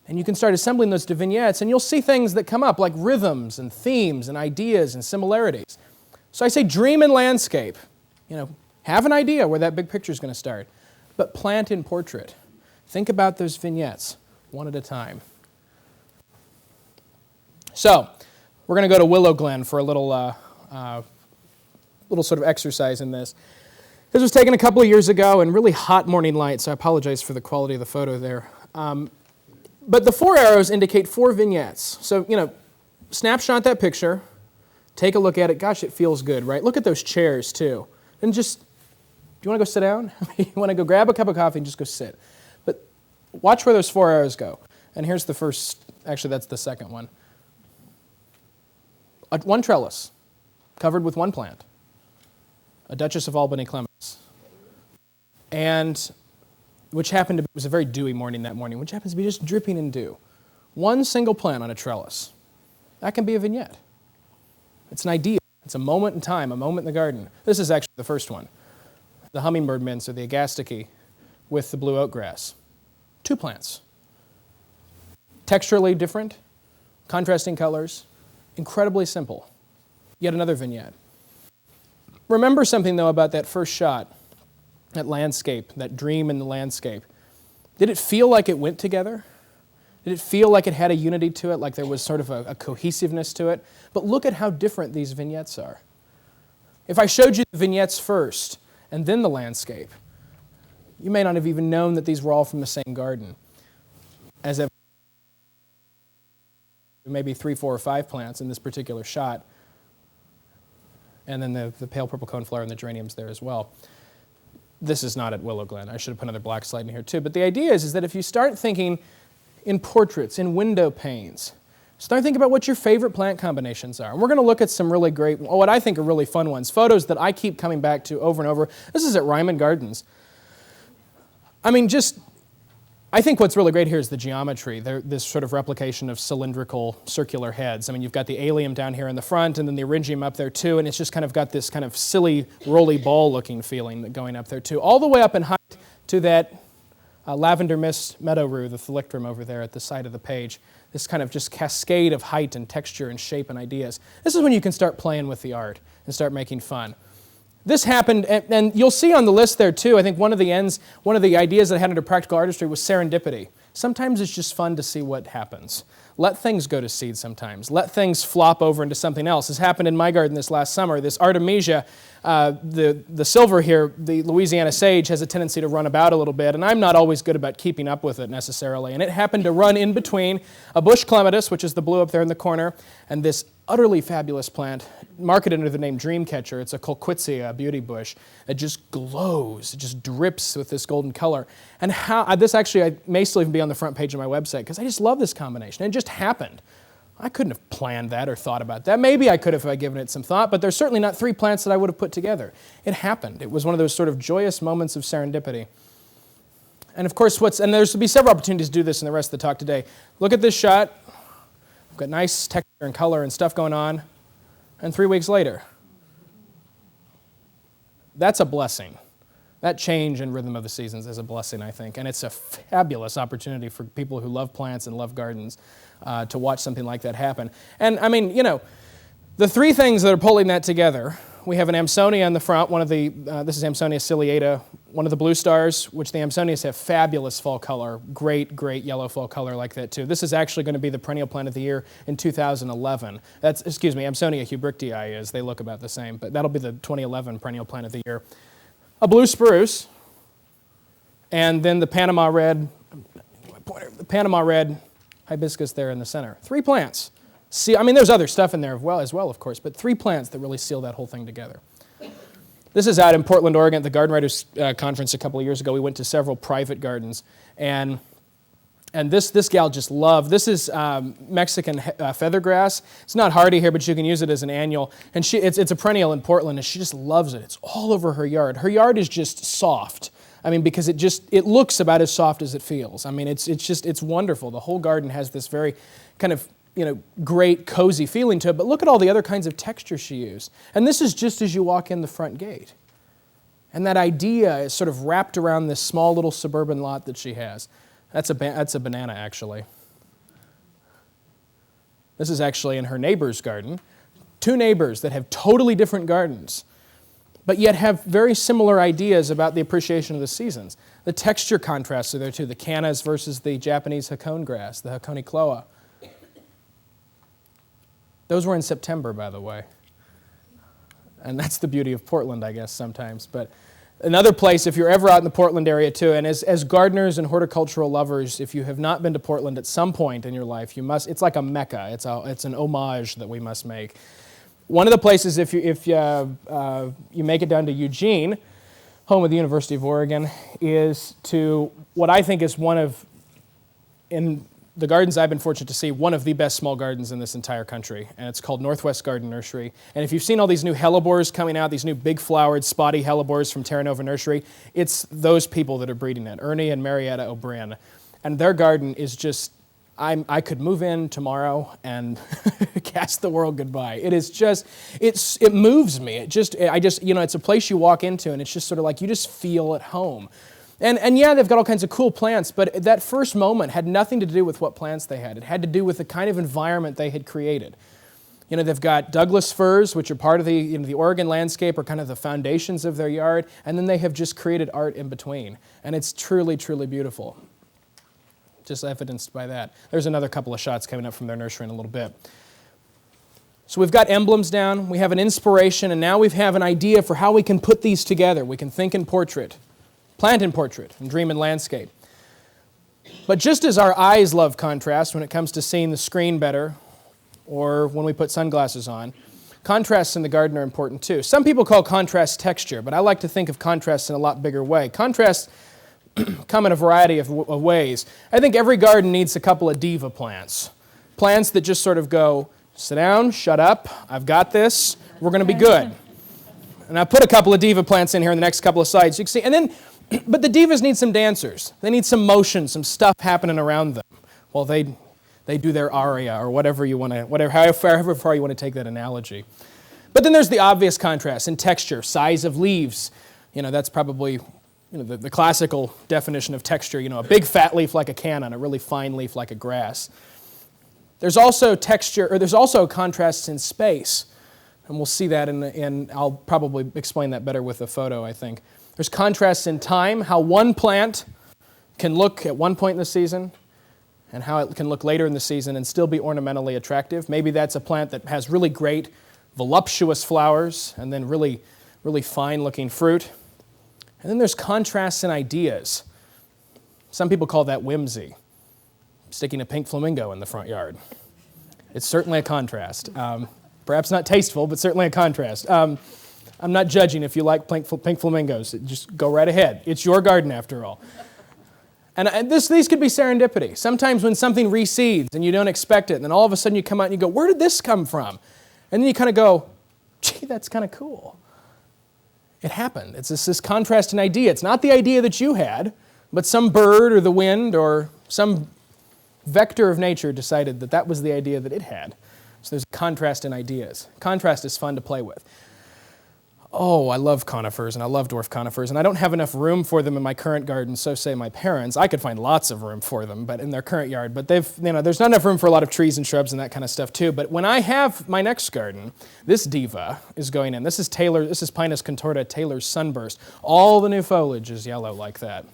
And you can start assembling those to vignettes, and you'll see things that come up like rhythms and themes and ideas and similarities. So I say dream in landscape. Have an idea where that big picture is going to start, but plant in portrait. Think about those vignettes one at a time. So we're going to go to Willow Glen for a little sort of exercise in this. This was taken a couple of years ago in really hot morning light, so I apologize for the quality of the photo there. But the 4 arrows indicate 4 vignettes. So, snapshot that picture, take a look at it. Gosh, it feels good, right? Look at those chairs, too. And do you want to go sit down? You want to go grab a cup of coffee and just go sit. But watch where those 4 arrows go. And here's the first, actually that's the second one. One trellis, covered with one plant. A Duchess of Albany clematis. And which happened to be, it was a very dewy morning that morning, which happens to be just dripping in dew. One single plant on a trellis. That can be a vignette. It's an idea. It's a moment in time, a moment in the garden. This is actually the first one. The hummingbird mints or the agastache with the blue oak grass. 2 plants. Texturally different, contrasting colors, incredibly simple. Yet another vignette. Remember something, though, about that first shot. That landscape, that dream in the landscape. Did it feel like it went together? Did it feel like it had a unity to it, like there was sort of a cohesiveness to it? But look at how different these vignettes are. If I showed you the vignettes first and then the landscape, you may not have even known that these were all from the same garden. As if maybe 3, 4, or 5 plants in this particular shot, and then the pale purple coneflower and the geraniums there as well. This is not at Willow Glen. I should have put another black slide in here too. But the idea is that if you start thinking in portraits, in window panes, start thinking about what your favorite plant combinations are. And we're going to look at some really great, what I think are really fun ones, photos that I keep coming back to over and over. This is at Ryman Gardens. I mean, I think what's really great here is the geometry, this sort of replication of cylindrical circular heads. I mean, you've got the allium down here in the front and then the eryngium up there too, and it's just kind of got this kind of silly, roly ball looking feeling going up there too, all the way up in height to that lavender mist meadow rue, the thalictrum over there at the side of the page. This kind of just cascade of height and texture and shape and ideas. This is when you can start playing with the art and start making fun. This happened, and you'll see on the list there too, I think one of the ideas that I had under practical artistry was serendipity. Sometimes it's just fun to see what happens. Let things go to seed sometimes. Let things flop over into something else. This happened in my garden this last summer. This Artemisia, the silver here, the Louisiana sage, has a tendency to run about a little bit, and I'm not always good about keeping up with it necessarily. And it happened to run in between a bush clematis, which is the blue up there in the corner, and this utterly fabulous plant, marketed under the name Dreamcatcher. It's a Colquitzia, a beauty bush. It just glows. It just drips with this golden color. And this actually I may still even be on the front page of my website because I just love this combination. It just happened. I couldn't have planned that or thought about that. Maybe I could have if I'd given it some thought, but there's certainly not 3 plants that I would have put together. It happened. It was one of those sort of joyous moments of serendipity. And of course, and there's to be several opportunities to do this in the rest of the talk today. Look at this shot. We've got nice texture and color and stuff going on. And 3 weeks later, that's a blessing. That change in rhythm of the seasons is a blessing, I think. And it's a fabulous opportunity for people who love plants and love gardens to watch something like that happen. And I mean, the 3 things that are pulling that together, we have an Amsonia in the front, this is Amsonia ciliata, one of the blue stars, which the Amsonias have fabulous fall color, great yellow fall color like that too. This is actually going to be the perennial plant of the year in 2011. Amsonia hubrichtii is, they look about the same, but that'll be the 2011 perennial plant of the year. A blue spruce, and then the Panama red hibiscus there in the center. 3 plants I mean, there's other stuff in there as well, of course, but 3 plants that really seal that whole thing together. This is out in Portland, Oregon, at the Garden Writers Conference a couple of years ago. We went to several private gardens, and this gal just loved. This is Mexican feathergrass. It's not hardy here, but you can use it as an annual. And it's a perennial in Portland, and she just loves it. It's all over her yard. Her yard is just soft. I mean, because it looks about as soft as it feels. I mean, it's wonderful. The whole garden has this very kind of, great, cozy feeling to it. But look at all the other kinds of texture she used. And this is just as you walk in the front gate. And that idea is sort of wrapped around this small little suburban lot that she has. That's a banana, actually. This is actually in her neighbor's garden. 2 neighbors that have totally different gardens, but yet have very similar ideas about the appreciation of the seasons. The texture contrasts are there too, the cannas versus the Japanese hakone grass, the hakone cloa. Those were in September, by the way. And that's the beauty of Portland, I guess, sometimes. But another place, if you're ever out in the Portland area too, and as gardeners and horticultural lovers, if you have not been to Portland at some point in your life, you must. It's like a mecca. It's an homage that we must make. One of the places, if you make it down to Eugene, home of the University of Oregon, is to what I think is in the gardens I've been fortunate to see, one of the best small gardens in this entire country, and it's called Northwest Garden Nursery. And if you've seen all these new hellebores coming out, these new big-flowered, spotty hellebores from Terra Nova Nursery, it's those people that are breeding it, Ernie and Marietta O'Brien. And their garden is just, I could move in tomorrow and cast the world goodbye. It is just, it moves me. It's a place you walk into, and it's just sort of like you just feel at home. And yeah, they've got all kinds of cool plants, but that first moment had nothing to do with what plants they had. It had to do with the kind of environment they had created. They've got Douglas firs, which are part of the Oregon landscape, or kind of the foundations of their yard, and then they have just created art in between. And it's truly, truly beautiful. Just evidenced by that. There's another couple of shots coming up from their nursery in a little bit. So we've got emblems down, we have an inspiration, and now we have an idea for how we can put these together. We can think in portrait. Plant in portrait and dream in landscape. But just as our eyes love contrast when it comes to seeing the screen better, or when we put sunglasses on, contrasts in the garden are important too. Some people call contrast texture, but I like to think of contrast in a lot bigger way. Contrasts come in a variety of ways. I think every garden needs a couple of diva plants. Plants that just sort of go, sit down, shut up, I've got this, we're going to be good. And I put a couple of diva plants in here in the next couple of slides. You can see, but the divas need some dancers. They need some motion, some stuff happening around them while they do their aria or however far you want to take that analogy. But then there's the obvious contrast in texture, size of leaves. That's probably the classical definition of texture. A big fat leaf like a canna and a really fine leaf like a grass. There's also contrasts in space. And we'll see that I'll probably explain that better with a photo, I think. There's contrasts in time, how one plant can look at one point in the season and how it can look later in the season and still be ornamentally attractive. Maybe that's a plant that has really great, voluptuous flowers and then really, really fine-looking fruit. And then there's contrasts in ideas. Some people call that whimsy, sticking a pink flamingo in the front yard. It's certainly a contrast. Perhaps not tasteful, but certainly a contrast. I'm not judging if you like pink flamingos. Just go right ahead. It's your garden after all. And these could be serendipity. Sometimes when something reseeds and you don't expect it, and then all of a sudden you come out and you go, where did this come from? And then you kind of go, gee, that's kind of cool. It happened. It's this contrast in idea. It's not the idea that you had, but some bird or the wind or some vector of nature decided that was the idea that it had. So there's contrast in ideas. Contrast is fun to play with. Oh, I love conifers and I love dwarf conifers, and I don't have enough room for them in my current garden, so say my parents. I could find lots of room for them, but in their current yard. But there's not enough room for a lot of trees and shrubs and that kind of stuff too. But when I have my next garden, this diva is going in. This is Pinus contorta, Taylor's sunburst. All the new foliage is yellow like that.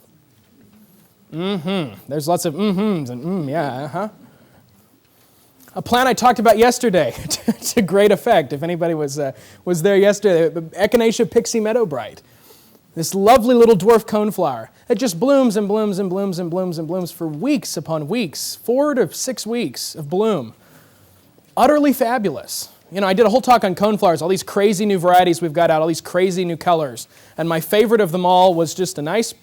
There's lots of and yeah, uh-huh. A plant I talked about yesterday to great effect, if anybody was there yesterday, Echinacea pixie meadowbright. This lovely little dwarf coneflower that just blooms and blooms and blooms and blooms and blooms for weeks upon weeks, 4 to 6 weeks of bloom. utterly fabulous. You know, I did a whole talk on coneflowers, all these crazy new varieties we've got out, all these crazy new colors. And my favorite of them all was just a nice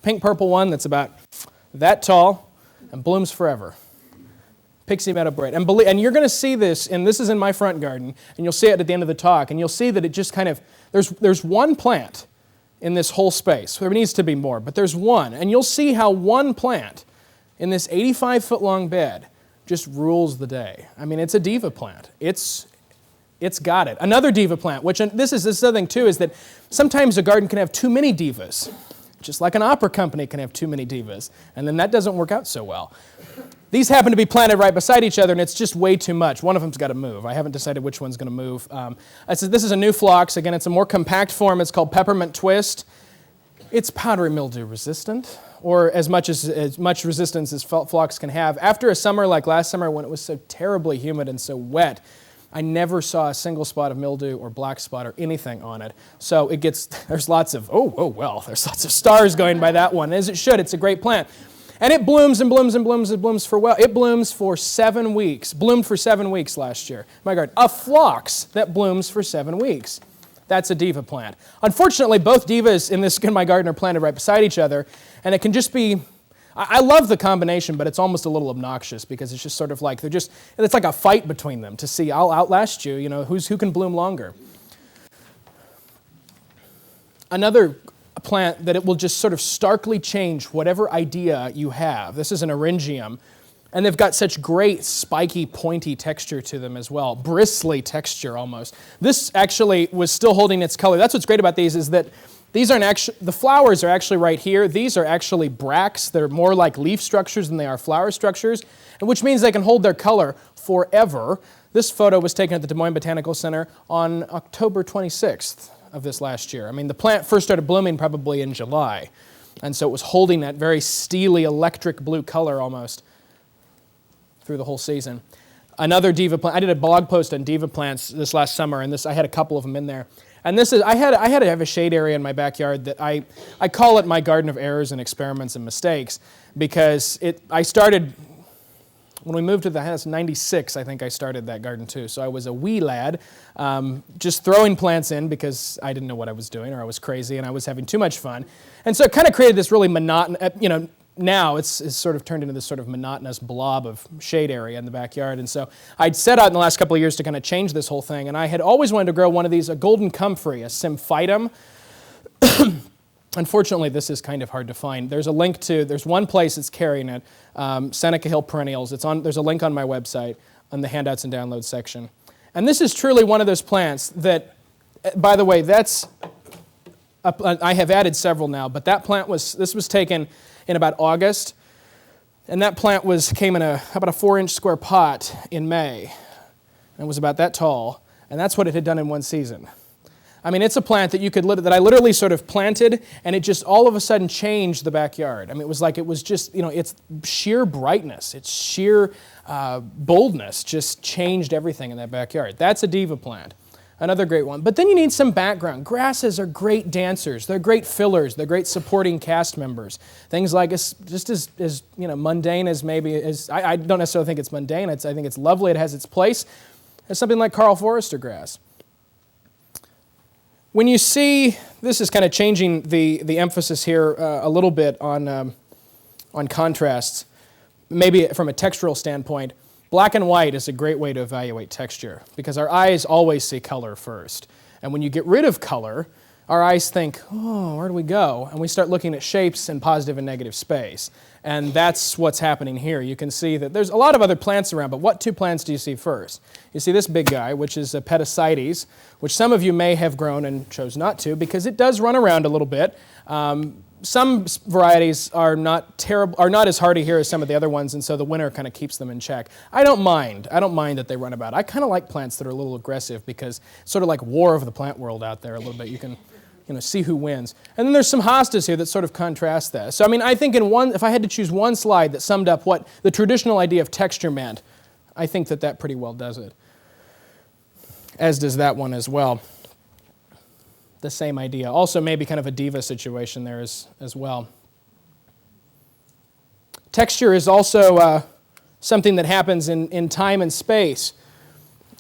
pink-purple one that's about that tall and blooms forever. Pixie Meadow Braid. And you're going to see this, and this is in my front garden, and you'll see it at the end of the talk, and you'll see that it just kind of, there's one plant in this whole space. There needs to be more, but there's one. And you'll see how one plant in this 85-foot-long bed just rules the day. I mean, it's a diva plant. It's got it. Another diva plant, which this other thing too, is that sometimes a garden can have too many divas, just like an opera company can have too many divas, and then that doesn't work out so well. These happen to be planted right beside each other, and it's just way too much. One of them's got to move. I haven't decided which one's going to move. This is a new phlox. Again, it's a more compact form. It's called Peppermint Twist. It's powdery mildew resistant, or as much resistance as phlox can have. After a summer like last summer when it was so terribly humid and so wet, I never saw a single spot of mildew or black spot or anything on it. So there's lots of, there's lots of stars going by that one, as it should. It's a great plant. And it blooms and blooms and blooms and blooms it blooms for 7 weeks. Bloomed for 7 weeks last year. My garden. A phlox that blooms for 7 weeks. That's a diva plant. Unfortunately, both divas in my garden are planted right beside each other, and it can just be, I love the combination, but it's almost a little obnoxious because it's just sort of like, it's like a fight between them to see, I'll outlast you, who can bloom longer. Another plant that it will just sort of starkly change whatever idea you have. This is an Eryngium, and they've got such great spiky, pointy texture to them as well, bristly texture almost. This actually was still holding its color. That's what's great about these is that these aren't actually, the flowers are actually right here. These are actually bracts. They're more like leaf structures than they are flower structures, and which means they can hold their color forever. This photo was taken at the Des Moines Botanical Center on October 26th. Of this last year. I mean, the plant first started blooming probably in July, and so it was holding that very steely electric blue color almost through the whole season. Another diva plant, I did a blog post on diva plants this last summer, and I had a couple of them in there. And this is, I had to have a shade area in my backyard that I call it my garden of errors and experiments and mistakes, because I started, when we moved to the house, 96, I think I started that garden too. So I was a wee lad, just throwing plants in because I didn't know what I was doing, or I was crazy and I was having too much fun. And so it kind of created this really monotonous, now it's sort of turned into this sort of monotonous blob of shade area in the backyard. And so I'd set out in the last couple of years to kind of change this whole thing. And I had always wanted to grow one of these, a golden comfrey, a symphytum. Unfortunately, this is kind of hard to find. There's one place that's carrying it, Seneca Hill Perennials. There's a link on my website on the handouts and downloads section. And this is truly one of those plants that, by the way, I have added several now, but this was taken in about August, and that plant came in about a 4-inch square pot in May, and was about that tall, and that's what it had done in one season. I mean, it's a plant that I literally sort of planted, and it just all of a sudden changed the backyard. I mean, it was just, it's sheer brightness, it's sheer boldness just changed everything in that backyard. That's a diva plant. Another great one. But then you need some background. Grasses are great dancers. They're great fillers. They're great supporting cast members. Things like just as mundane as I don't necessarily think it's mundane. I think it's lovely. It has its place. As something like Carl Forrester grass. When you see, this is kind of changing the emphasis here a little bit on contrasts, maybe from a textural standpoint. Black and white is a great way to evaluate texture because our eyes always see color first. And when you get rid of color, our eyes think, oh, where do we go? And we start looking at shapes in positive and negative space. And that's what's happening here. You can see that there's a lot of other plants around, but what two plants do you see first? You see this big guy, which is a Petasites, which some of you may have grown and chose not to because it does run around a little bit. Some varieties are not as hardy here as some of the other ones, and so the winter kind of keeps them in check. I don't mind that they run about. I kind of like plants that are a little aggressive because it's sort of like war of the plant world out there a little bit. You can see who wins. And then there's some hostas here that sort of contrast that. So I mean, I think if I had to choose one slide that summed up what the traditional idea of texture meant, I think that pretty well does it. As does that one as well. The same idea. Also maybe kind of a diva situation there as well. Texture is also something that happens in time and space.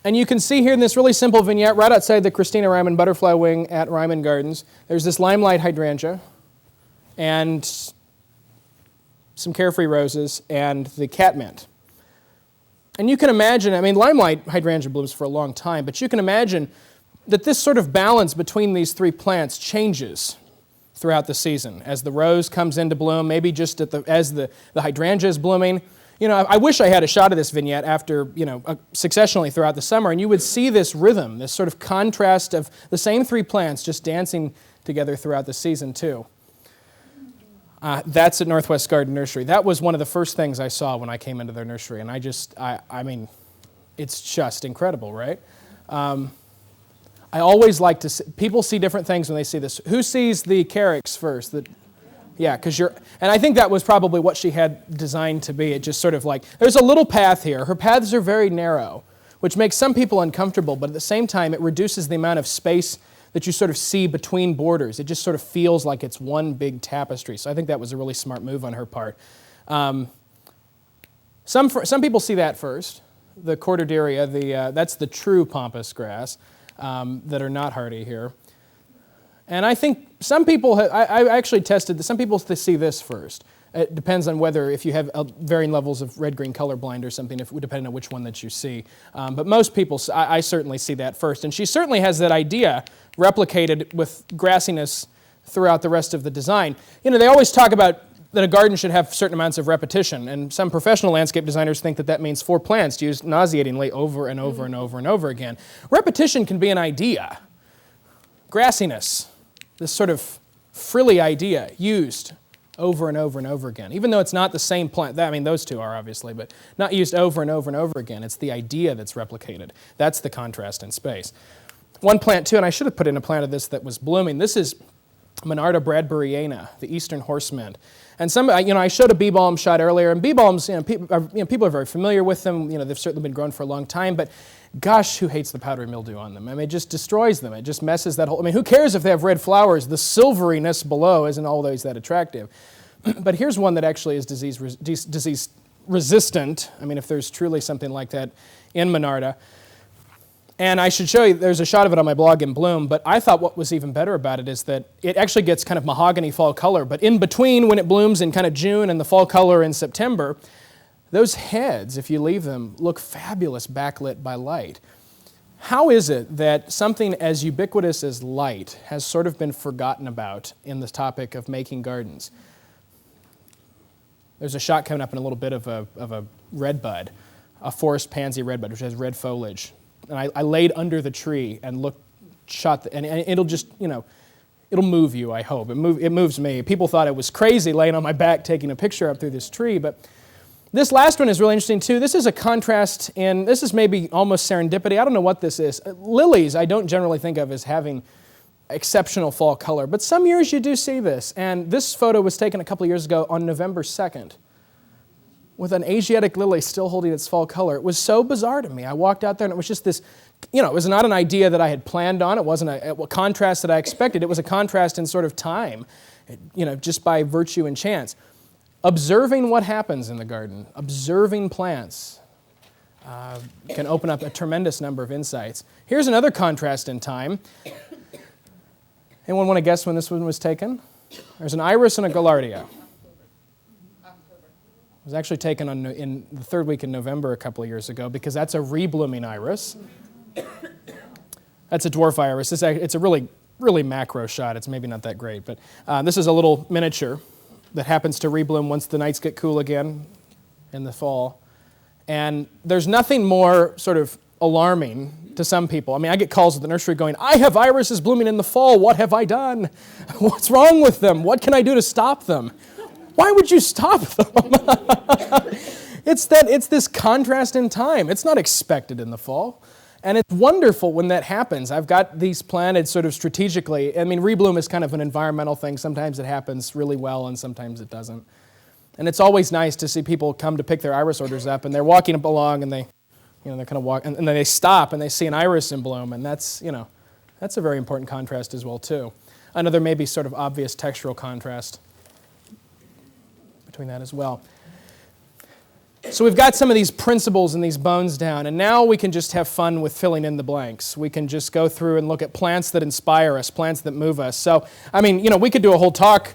And you can see here in this really simple vignette right outside the Christina Ryman butterfly wing at Ryman Gardens, there's this limelight hydrangea and some carefree roses and the catmint. And you can imagine, I mean, limelight hydrangea blooms for a long time, but you can imagine that this sort of balance between these three plants changes throughout the season as the rose comes into bloom, maybe just as the hydrangea is blooming. You know, I wish I had a shot of this vignette after, successionally throughout the summer, and you would see this rhythm, this sort of contrast of the same three plants just dancing together throughout the season, too. That's at Northwest Garden Nursery. That was one of the first things I saw when I came into their nursery, and I mean, it's just incredible, right? I always like to see, people see different things when they see this. Who sees the carex first? Yeah, and I think that was probably what she had designed to be. It just sort of like, there's a little path here. Her paths are very narrow, which makes some people uncomfortable, but at the same time, it reduces the amount of space that you sort of see between borders. It just sort of feels like it's one big tapestry. So I think that was a really smart move on her part. Some people see that first, the cordaderia, that's the true pampas grass that are not hardy here. And I think some people, I actually tested this, some people see this first. It depends on whether, if you have varying levels of red-green color blind or something, depending on which one that you see. But most people, I certainly see that first. And she certainly has that idea replicated with grassiness throughout the rest of the design. You know, they always talk about that a garden should have certain amounts of repetition, and some professional landscape designers think that that means 4 plants used nauseatingly over and over and over and over again. Repetition can be an idea. Grassiness, this sort of frilly idea used over and over and over again. Even though it's not the same plant, I mean those two are obviously, but not used over and over and over again. It's the idea that's replicated. That's the contrast in space. One plant too, and I should have put in a plant of this that was blooming. This is Monarda bradburyana, the eastern horsemint. And I showed a bee balm shot earlier, and bee balms, people are very familiar with them. They've certainly been grown for a long time, but gosh, who hates the powdery mildew on them? I mean, it just destroys them. It just messes that whole, who cares if they have red flowers? The silveriness below isn't always that attractive. But here's one that actually is disease resistant. I mean, if there's truly something like that in Monarda. And I should show you, there's a shot of it on my blog in bloom, but I thought what was even better about it is that it actually gets kind of mahogany fall color, but in between when it blooms in kind of June and the fall color in September, those heads, if you leave them, look fabulous backlit by light. How is it that something as ubiquitous as light has sort of been forgotten about in the topic of making gardens? There's a shot coming up in a little bit of a redbud, a forest pansy redbud, which has red foliage. And I laid under the tree and and it'll just, it'll move you, I hope. It moves me. People thought I was crazy laying on my back taking a picture up through this tree, but this last one is really interesting too. This is a contrast this is maybe almost serendipity. I don't know what this is. Lilies I don't generally think of as having exceptional fall color, but some years you do see this. And this photo was taken a couple of years ago on November 2nd. With an Asiatic lily still holding its fall color. It was so bizarre to me. I walked out there and it was just this, it was not an idea that I had planned on. It wasn't a contrast that I expected. It was a contrast in sort of time, just by virtue and chance. Observing what happens in the garden, observing plants, can open up a tremendous number of insights. Here's another contrast in time. Anyone want to guess when this one was taken? There's an iris and a gaillardia. It was actually taken in the third week in November a couple of years ago because that's a reblooming iris. That's a dwarf iris. It's a really, really macro shot. It's maybe not that great, but this is a little miniature that happens to rebloom once the nights get cool again in the fall. And there's nothing more sort of alarming to some people. I get calls at the nursery going, I have irises blooming in the fall. What have I done? What's wrong with them? What can I do to stop them? Why would you stop them? It's this contrast in time. It's not expected in the fall. And it's wonderful when that happens. I've got these planted sort of strategically. Rebloom is kind of an environmental thing. Sometimes it happens really well and sometimes it doesn't. And it's always nice to see people come to pick their iris orders up and they're walking up along and they're kind of walking, and then they stop and they see an iris in bloom, and that's a very important contrast as well too. Another maybe sort of obvious textural contrast between that as well. So we've got some of these principles and these bones down, and now we can just have fun with filling in the blanks. We can just go through and look at plants that inspire us, plants that move us. So, I mean, we could do a whole talk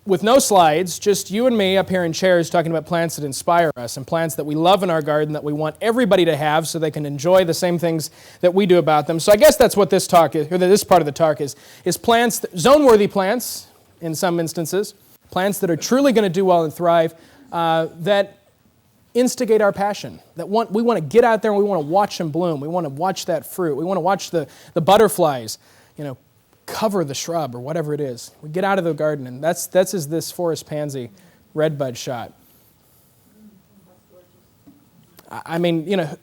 with no slides, just you and me up here in chairs talking about plants that inspire us and plants that we love in our garden that we want everybody to have so they can enjoy the same things that we do about them. So I guess that's what this talk is, or this part of the talk is plants, zone-worthy plants in some instances, plants that are truly going to do well and thrive, that instigate our passion, that we want to get out there and we want to watch them bloom. We want to watch that fruit. We want to watch the butterflies, cover the shrub or whatever it is. We get out of the garden, and that's as this forest pansy redbud shot. I mean, have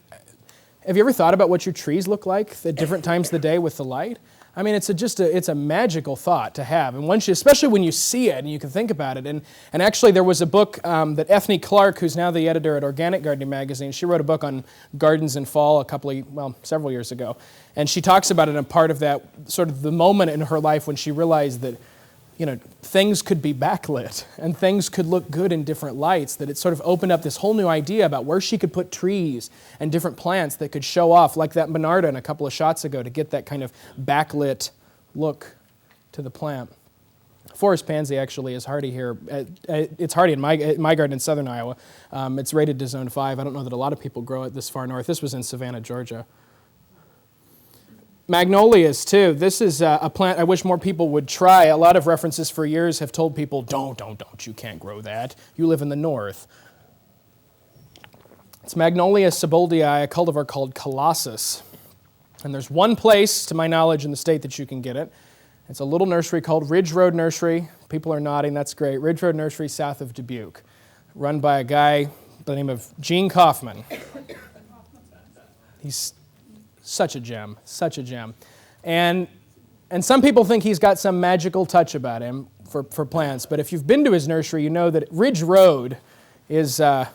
you ever thought about what your trees look like at different times of the day with the light? I mean, it's a magical thought to have, and especially when you see it and you can think about it. And actually, there was a book that Ethne Clark, who's now the editor at Organic Gardening magazine, she wrote a book on gardens in fall several years ago, and she talks about it. And part of that, sort of the moment in her life when she realized that, things could be backlit and things could look good in different lights, that it sort of opened up this whole new idea about where she could put trees and different plants that could show off, like that Monarda in a couple of shots ago, to get that kind of backlit look to the plant. Forest pansy actually is hardy here. It's hardy in my garden in southern Iowa. It's rated to zone 5. I don't know that a lot of people grow it this far north. This was in Savannah, Georgia. Magnolias, too. This is a plant I wish more people would try. A lot of references for years have told people, don't, you can't grow that. You live in the north. It's Magnolia sieboldii, a cultivar called Colossus. And there's one place, to my knowledge, in the state that you can get it. It's a little nursery called Ridge Road Nursery. People are nodding, that's great. Ridge Road Nursery south of Dubuque, run by a guy by the name of Gene Kaufman. He's such a gem, such a gem. And some people think he's got some magical touch about him for plants, but if you've been to his nursery, you know that Ridge Road is not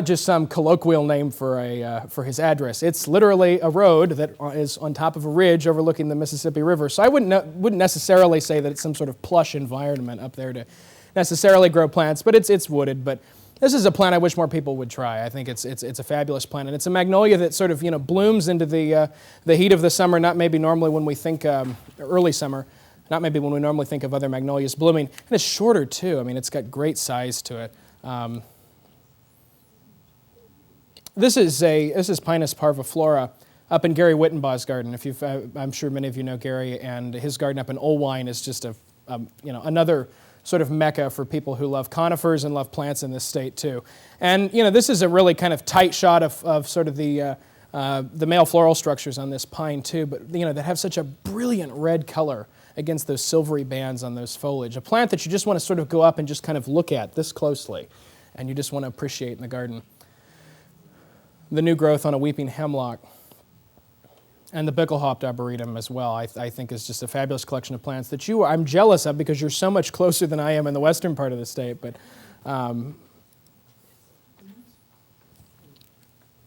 just some colloquial name for his address. It's literally a road that is on top of a ridge overlooking the Mississippi River. So I wouldn't necessarily say that it's some sort of plush environment up there to necessarily grow plants, but it's wooded. But this is a plant I wish more people would try. I think it's a fabulous plant, and it's a magnolia that sort of blooms into the heat of the summer. Not maybe normally when we think early summer, not maybe when we normally think of other magnolias blooming. And it's shorter too. I mean, it's got great size to it. This is Pinus parviflora up in Gary Wittenbaugh's garden. I'm sure many of you know Gary, and his garden up in Olwine is just another sort of mecca for people who love conifers and love plants in this state too. And this is a really kind of tight shot of sort of the male floral structures on this pine too, but that have such a brilliant red color against those silvery bands on those foliage. A plant that you just want to sort of go up and just kind of look at this closely, and you just want to appreciate in the garden. The new growth on a weeping hemlock, and the Bickelhaupt arboretum as well, I think is just a fabulous collection of plants that I'm jealous of because you're so much closer than I am in the western part of the state. But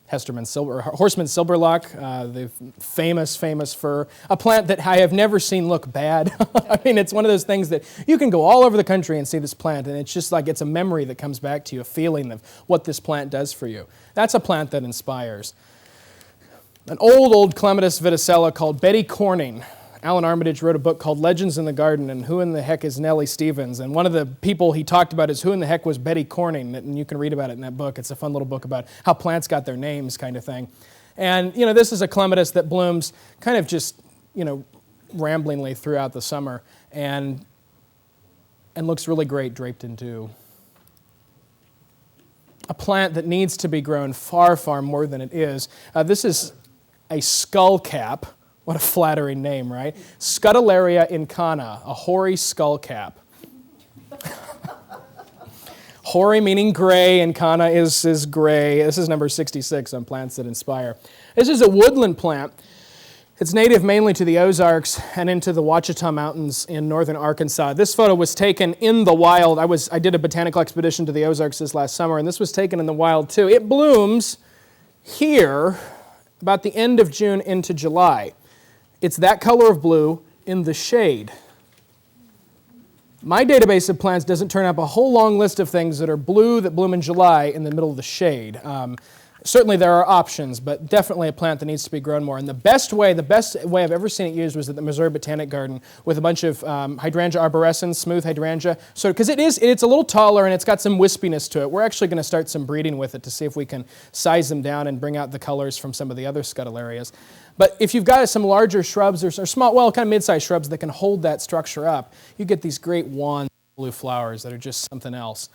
Horseman silverlock, the famous fir, a plant that I have never seen look bad. I mean, it's one of those things that you can go all over the country and see this plant, and it's just like it's a memory that comes back to you, a feeling of what this plant does for you. That's a plant that inspires. An old clematis viticella called Betty Corning. Alan Armitage wrote a book called Legends in the Garden, and who in the heck is Nellie Stevens? And one of the people he talked about is who in the heck was Betty Corning, and you can read about it in that book. It's a fun little book about how plants got their names kind of thing. And, this is a clematis that blooms kind of just, ramblingly throughout the summer and looks really great draped in dew. A plant that needs to be grown far, far more than it is. This is a skullcap. What a flattering name, right? Scutellaria incana, a hoary skullcap. Hoary meaning gray, incana is gray. This is number 66 on plants that inspire. This is a woodland plant. It's native mainly to the Ozarks and into the Ouachita Mountains in northern Arkansas. This photo was taken in the wild. I did a botanical expedition to the Ozarks this last summer, and this was taken in the wild too. It blooms here about the end of June into July. It's that color of blue in the shade. My database of plants doesn't turn up a whole long list of things that are blue that bloom in July in the middle of the shade. Certainly there are options, but definitely a plant that needs to be grown more. And the best way I've ever seen it used was at the Missouri Botanic Garden with a bunch of hydrangea arborescens, smooth hydrangea. So, because it's a little taller and it's got some wispiness to it. We're actually going to start some breeding with it to see if we can size them down and bring out the colors from some of the other scutellarias. But if you've got some larger shrubs or small, well, kind of mid-sized shrubs that can hold that structure up, you get these great wand blue flowers that are just something else.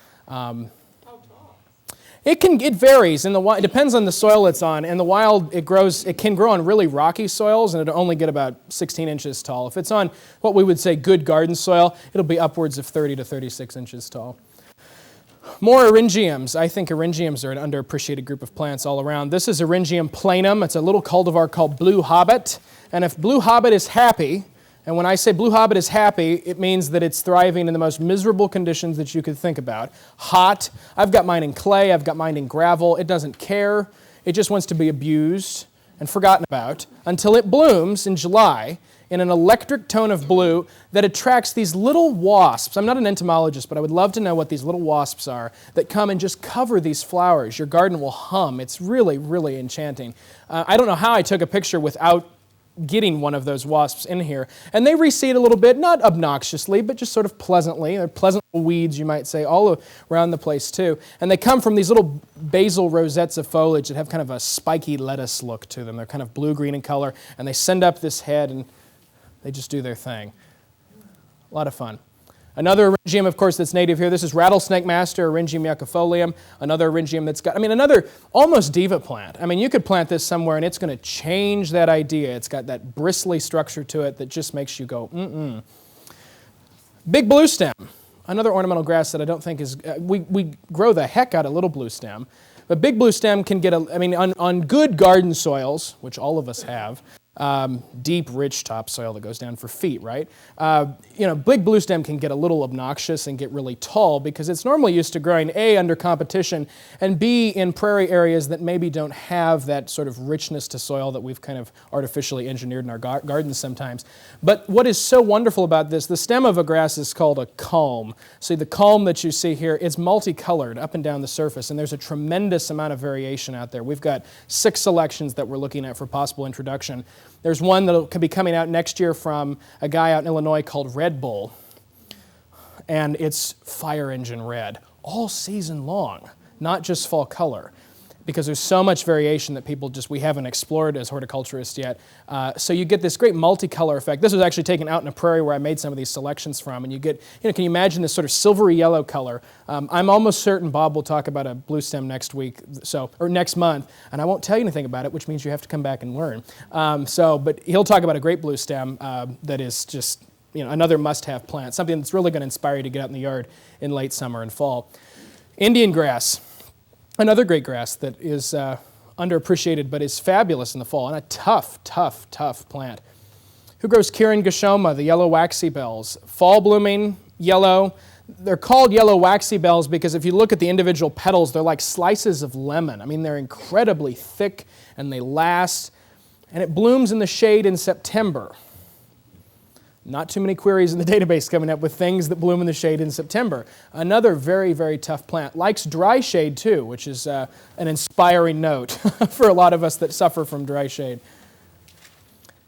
It varies. It depends on the soil it's on. In the wild, it can grow on really rocky soils, and it'll only get about 16 inches tall. If it's on what we would say good garden soil, it'll be upwards of 30 to 36 inches tall. More eryngiums. I think eryngiums are an underappreciated group of plants all around. This is Eryngium planum. It's a little cultivar called blue hobbit. And if blue hobbit is happy, and when I say blue hobbit is happy, it means that it's thriving in the most miserable conditions that you could think about. Hot. I've got mine in clay. I've got mine in gravel. It doesn't care. It just wants to be abused and forgotten about until it blooms in July in an electric tone of blue that attracts these little wasps. I'm not an entomologist, but I would love to know what these little wasps are that come and just cover these flowers. Your garden will hum. It's really, really enchanting. I don't know how I took a picture without getting one of those wasps in here. And they reseed a little bit, not obnoxiously, but just sort of pleasantly. They're pleasant weeds, you might say, all around the place too. And they come from these little basal rosettes of foliage that have kind of a spiky lettuce look to them. They're kind of blue-green in color, and they send up this head, and they just do their thing. A lot of fun. Another eryngium, of course, that's native here. This is rattlesnake master, Eryngium yucifolium. Another eryngium that's got, another almost diva plant. You could plant this somewhere and it's going to change that idea. It's got that bristly structure to it that just makes you go, mm-mm. Big blue stem. Another ornamental grass that I don't think is, we grow the heck out of little blue stem. But big blue stem can get, on good garden soils, which all of us have, deep, rich topsoil that goes down for feet, right? Big blue stem can get a little obnoxious and get really tall because it's normally used to growing A, under competition, and B, in prairie areas that maybe don't have that sort of richness to soil that we've kind of artificially engineered in our gardens sometimes. But what is so wonderful about this, the stem of a grass is called a culm. See, the culm that you see here, it's multicolored up and down the surface, and there's a tremendous amount of variation out there. We've got 6 selections that we're looking at for possible introduction. There's one that could be coming out next year from a guy out in Illinois called Red Bull, and it's fire engine red all season long, not just fall color, because there's so much variation that we haven't explored as horticulturists yet. So you get this great multicolor effect. This was actually taken out in a prairie where I made some of these selections from, and you get, can you imagine this sort of silvery yellow color? I'm almost certain Bob will talk about a blue stem next week, or next month, and I won't tell you anything about it, which means you have to come back and learn. But he'll talk about a great blue stem that is just, another must-have plant, something that's really going to inspire you to get out in the yard in late summer and fall. Indian grass. Another great grass that is underappreciated but is fabulous in the fall, and a tough plant. Who grows Kirin gashoma, the yellow waxy bells? Fall blooming, yellow. They're called yellow waxy bells because if you look at the individual petals, they're like slices of lemon. They're incredibly thick and they last, and it blooms in the shade in September. Not too many queries in the database coming up with things that bloom in the shade in September. Another very, very tough plant. Likes dry shade too, which is an inspiring note for a lot of us that suffer from dry shade.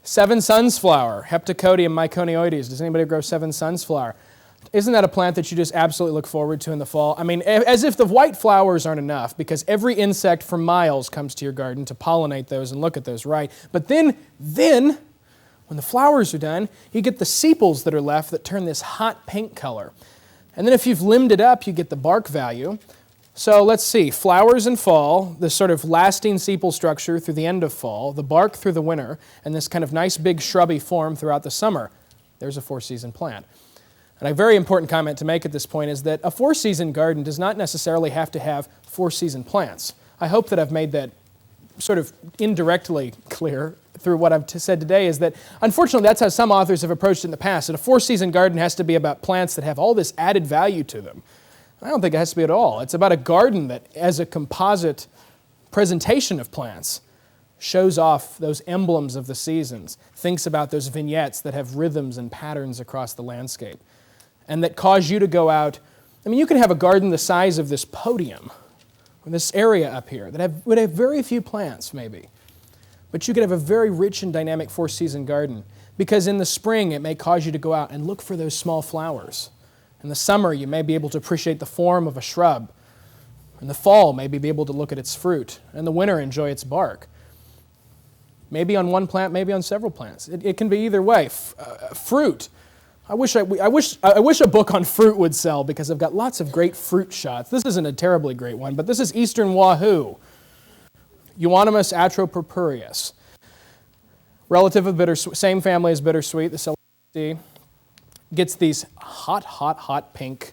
Seven suns flower, Heptacodium myconioides. Does anybody grow seven suns flower? Isn't that a plant that you just absolutely look forward to in the fall? As if the white flowers aren't enough, because every insect for miles comes to your garden to pollinate those and look at those, right? But then when the flowers are done, you get the sepals that are left that turn this hot pink color. And then if you've limbed it up, you get the bark value. So let's see, flowers in fall, this sort of lasting sepal structure through the end of fall, the bark through the winter, and this kind of nice big shrubby form throughout the summer. There's a 4-season plant. And a very important comment to make at this point is that a 4-season garden does not necessarily have to have 4-season plants. I hope that I've made that sort of indirectly clear through what I've said today, is that unfortunately that's how some authors have approached it in the past, that a 4-season garden has to be about plants that have all this added value to them. I don't think it has to be at all. It's about a garden that, as a composite presentation of plants, shows off those emblems of the seasons, thinks about those vignettes that have rhythms and patterns across the landscape. and that cause you to go out. I mean, you can have a garden the size of this podium, or this area up here, that would have very few plants, maybe. But you could have a very rich and dynamic four-season garden, because in the spring it may cause you to go out and look for those small flowers. In the summer, you may be able to appreciate the form of a shrub. In the fall, maybe be able to look at its fruit. In the winter, enjoy its bark. Maybe on one plant, maybe on several plants. It can be either way. Fruit. I wish a book on fruit would sell, because I've got lots of great fruit shots. This isn't a terribly great one, but this is Eastern Wahoo. Euonymus atropurpureus. Relative of bittersweet, same family as bittersweet, the Celestinaceae. Gets these hot pink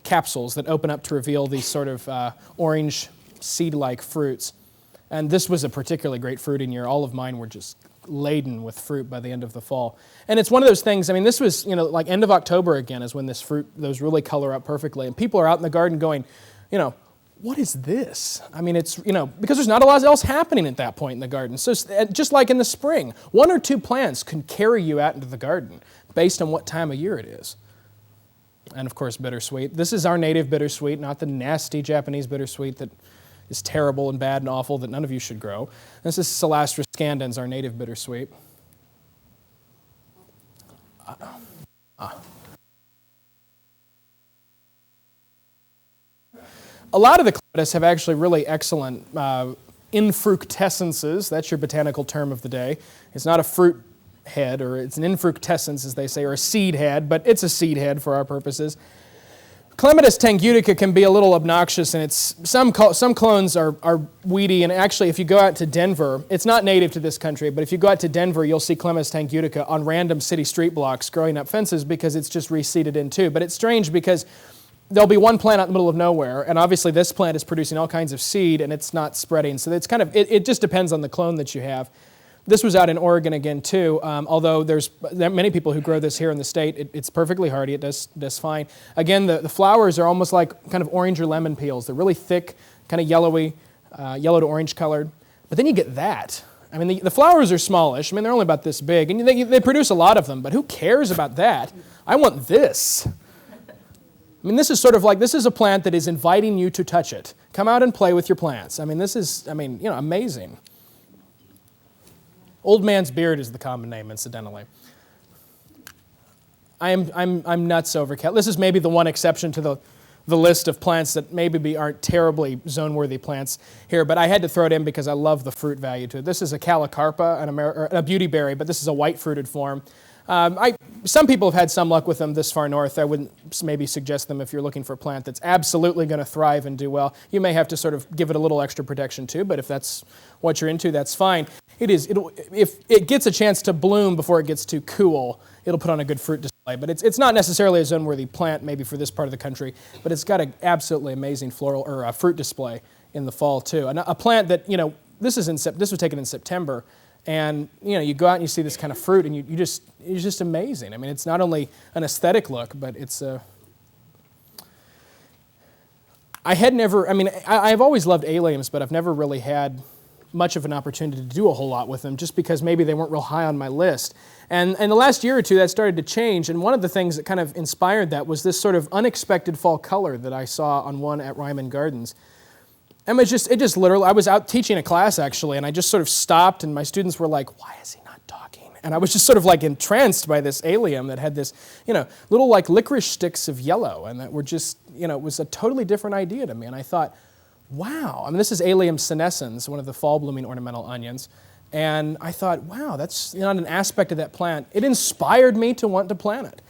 capsules that open up to reveal these sort of orange seed-like fruits. And this was a particularly great fruiting year. All of mine were just laden with fruit by the end of the fall. And it's one of those things, I mean, this was, like end of October again is when those really color up perfectly. And people are out in the garden going, what is this? I mean, it's, because there's not a lot else happening at that point in the garden. So just like in the spring, one or two plants can carry you out into the garden based on what time of year it is. And of course, bittersweet. This is our native bittersweet, not the nasty Japanese bittersweet that is terrible and bad and awful that none of you should grow. This is Celastra scandens, our native bittersweet. A lot of the clematis have actually really excellent infructescences. That's your botanical term of the day. It's not a fruit head, or it's an infructescence, as they say, or a seed head, but it's a seed head for our purposes. Clematis tangutica can be a little obnoxious, and some clones are weedy, and actually if you go out to Denver, it's not native to this country, but if you go out to Denver, you'll see Clematis tangutica on random city street blocks growing up fences because it's just reseeded in too. But it's strange because there'll be one plant out in the middle of nowhere, and obviously this plant is producing all kinds of seed, and it's not spreading. So it's it just depends on the clone that you have. This was out in Oregon again too, although there are many people who grow this here in the state. It's perfectly hardy. It does fine. Again, the flowers are almost like kind of orange or lemon peels. They're really thick, kind of yellowy, yellow to orange colored. But then you get that. I mean, the flowers are smallish. I mean, they're only about this big, and they produce a lot of them, but who cares about that? I want this. I mean, this is sort of like, this is a plant that is inviting you to touch it. Come out and play with your plants. I mean, this is, amazing. Old man's beard is the common name, incidentally. I'm nuts over cal. This is maybe the one exception to the list of plants that maybe aren't terribly zone-worthy plants here, but I had to throw it in because I love the fruit value to it. This is a calicarpa, a beauty berry, but this is a white-fruited form. Some people have had some luck with them this far north. I wouldn't maybe suggest them if you're looking for a plant that's absolutely going to thrive and do well. You may have to sort of give it a little extra protection too, but if that's what you're into, that's fine. If it gets a chance to bloom before it gets too cool, it'll put on a good fruit display. But it's not necessarily a zone-worthy plant maybe for this part of the country, but it's got an absolutely amazing floral or fruit display in the fall too. And a plant that, this was taken in September. And you go out and you see this kind of fruit, and it's just amazing. I mean, it's not only an aesthetic look, but it's I've always loved alliums, but I've never really had much of an opportunity to do a whole lot with them, just because maybe they weren't real high on my list. And in the last year or two, that started to change. And one of the things that kind of inspired that was this sort of unexpected fall color that I saw on one at Ryman Gardens. And it just literally, I was out teaching a class actually, and I just sort of stopped, and my students were like, why is he not talking? And I was just sort of like entranced by this allium that had this, little like licorice sticks of yellow, and that were just, it was a totally different idea to me. And I thought, wow, I mean, this is Allium senescens, one of the fall blooming ornamental onions. And I thought, wow, that's not an aspect of that plant. It inspired me to want to plant it.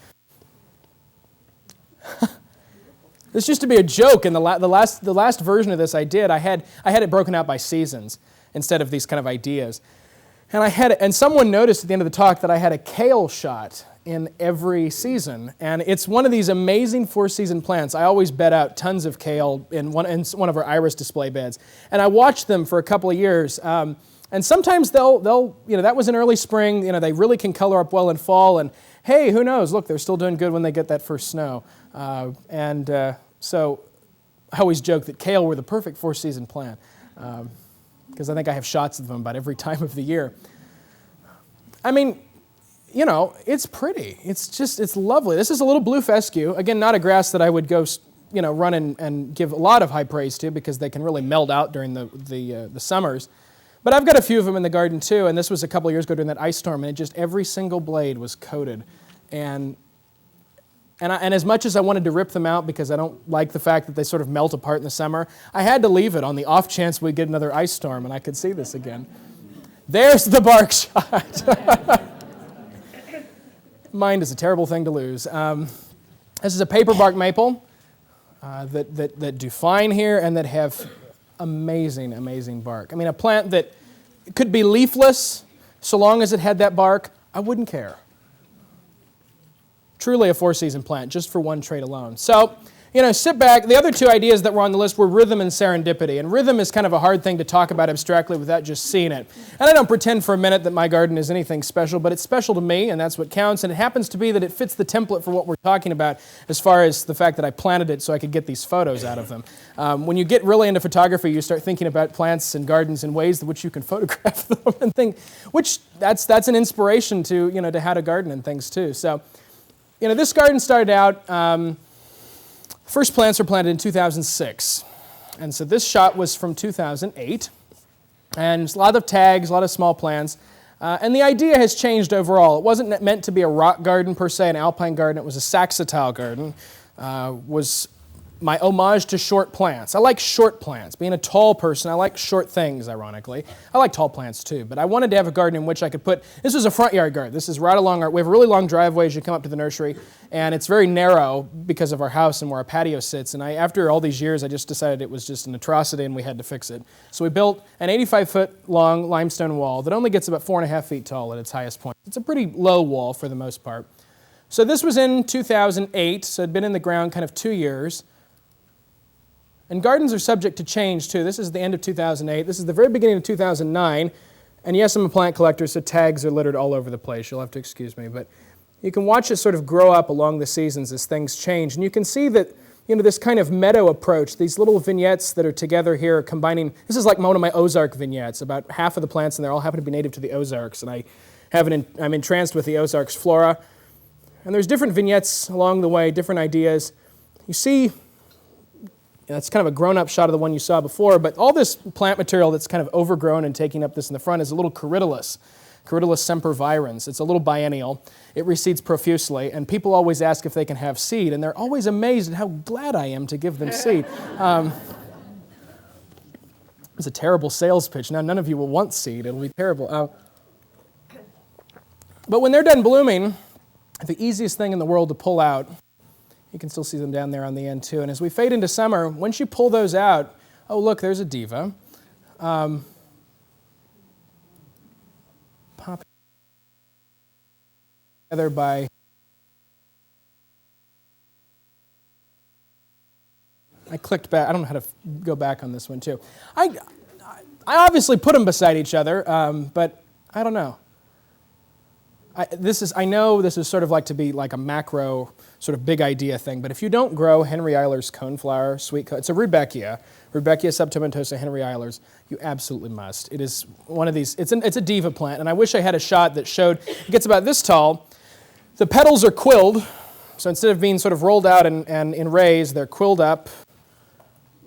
This used to be a joke, and the last version of this I did, I had it broken out by seasons instead of these kind of ideas. And someone noticed at the end of the talk that I had a kale shot in every season, and it's one of these amazing four-season plants. I always bed out tons of kale in one of our iris display beds, and I watched them for a couple of years. And sometimes they'll that was in early spring. They really can color up well in fall, and hey, who knows? Look, they're still doing good when they get that first snow. So I always joke that kale were the perfect four-season plant because I think I have shots of them about every time of the year. I mean, it's pretty. It's lovely. This is a little blue fescue. Again, not a grass that I would go, run and give a lot of high praise to because they can really melt out during the summers. But I've got a few of them in the garden too, and this was a couple of years ago during that ice storm, and every single blade was coated. And as much as I wanted to rip them out because I don't like the fact that they sort of melt apart in the summer, I had to leave it on the off chance we'd get another ice storm and I could see this again. There's the bark shot. Mind is a terrible thing to lose. This is a paper bark maple that do fine here and that have amazing, amazing bark. I mean, a plant that could be leafless so long as it had that bark, I wouldn't care. Truly a four-season plant, just for one trait alone. So, sit back. The other two ideas that were on the list were rhythm and serendipity. And rhythm is kind of a hard thing to talk about abstractly without just seeing it. And I don't pretend for a minute that my garden is anything special, but it's special to me, and that's what counts. And it happens to be that it fits the template for what we're talking about as far as the fact that I planted it so I could get these photos out of them. When you get really into photography, you start thinking about plants and gardens in ways in which you can photograph them and think, which that's an inspiration to, to how to garden and things too. So, this garden started out, first plants were planted in 2006. And so this shot was from 2008. And a lot of tags, a lot of small plants. And the idea has changed overall. It wasn't meant to be a rock garden per se, an alpine garden. It was a saxatile garden. Was my homage to short plants. I like short plants. Being a tall person, I like short things, ironically. I like tall plants too, but I wanted to have a garden in which I could put, this was a front yard garden. This is right along we have a really long driveway as you come up to the nursery, and it's very narrow because of our house and where our patio sits, and after all these years, I just decided it was just an atrocity and we had to fix it. So we built an 85-foot long limestone wall that only gets about 4.5 feet tall at its highest point. It's a pretty low wall for the most part. So this was in 2008, so it'd been in the ground kind of 2 years. And gardens are subject to change too. This is the end of 2008. This is the very beginning of 2009. And yes, I'm a plant collector, so tags are littered all over the place. You'll have to excuse me. But you can watch it sort of grow up along the seasons as things change. And you can see that, this kind of meadow approach, these little vignettes that are together here combining, this is like one of my Ozark vignettes. About half of the plants in there all happen to be native to the Ozarks. And I'm entranced with the Ozarks flora. And there's different vignettes along the way, different ideas. You see, that's kind of a grown-up shot of the one you saw before, but all this plant material that's kind of overgrown and taking up this in the front is a little Corydalus sempervirens. It's a little biennial. It reseeds profusely, and people always ask if they can have seed, and they're always amazed at how glad I am to give them seed. It's a terrible sales pitch. Now, none of you will want seed. It'll be terrible. But when they're done blooming, the easiest thing in the world to pull out, you can still see them down there on the end too. And as we fade into summer, once you pull those out, oh look, there's a diva. Pop together by I clicked back. I don't know how to go back on this one too. I obviously put them beside each other, but I don't know. I know this is sort of like to be like a macro sort of big idea thing, but if you don't grow Henry Eiler's coneflower, it's a Rudbeckia subtomentosa Henry Eiler's, you absolutely must. It is one of these, it's a diva plant, and I wish I had a shot that showed, it gets about this tall, the petals are quilled, so instead of being sort of rolled out and raised, they're quilled up.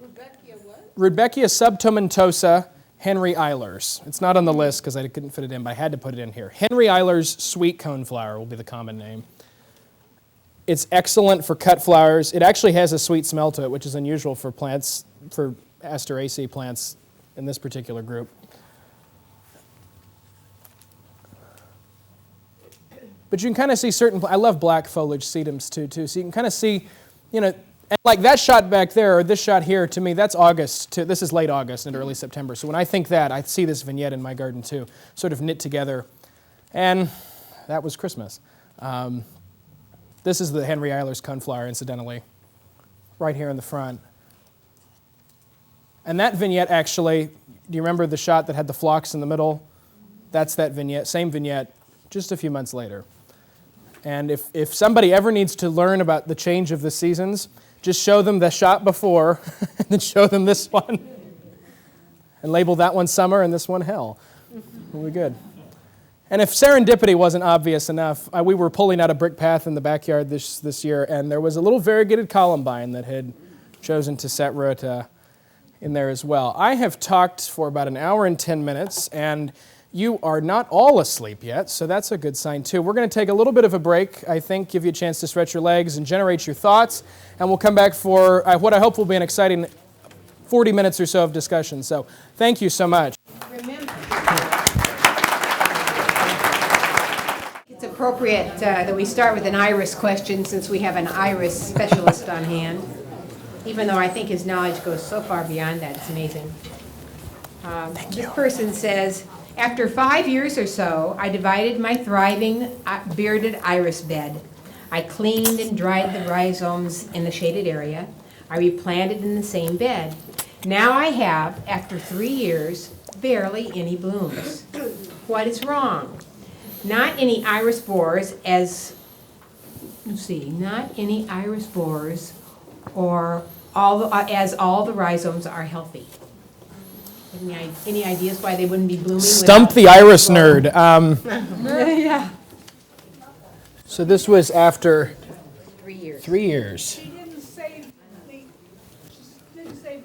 Rudbeckia what? Rudbeckia subtomentosa Henry Eiler's. It's not on the list because I couldn't fit it in, but I had to put it in here. Henry Eiler's sweet coneflower will be the common name. It's excellent for cut flowers. It actually has a sweet smell to it, which is unusual for plants, for Asteraceae plants in this particular group. But you can kind of see I love black foliage sedums too, so you can kind of see, and like that shot back there, or this shot here, to me, that's August. This is late August and early September. So when I think that, I see this vignette in my garden too, sort of knit together. And that was Christmas. This is the Henry Eiler's coneflower, incidentally, right here in the front. And that vignette actually, do you remember the shot that had the phlox in the middle? That's that vignette, same vignette, just a few months later. And if somebody ever needs to learn about the change of the seasons, just show them the shot before, and then show them this one. And label that one summer and this one hell. It'll be good. And if serendipity wasn't obvious enough, we were pulling out a brick path in the backyard this year, and there was a little variegated columbine that had chosen to set root in there as well. I have talked for about an hour and 10 minutes, and you are not all asleep yet, so that's a good sign too. We're going to take a little bit of a break, I think, give you a chance to stretch your legs and generate your thoughts, and we'll come back for what I hope will be an exciting 40 minutes or so of discussion. So thank you so much. Remember, it's appropriate that we start with an iris question since we have an iris specialist on hand, even though I think his knowledge goes so far beyond that. It's amazing. This person says, after 5 years or so, I divided my thriving bearded iris bed. I cleaned and dried the rhizomes in the shaded area. I replanted in the same bed. Now I have, after 3 years, barely any blooms. What is wrong? Not any iris borers or as all the rhizomes are healthy. Any ideas why they wouldn't be blooming? Stump the iris nerd. Yeah. So this was after 3 years. 3 years. She didn't save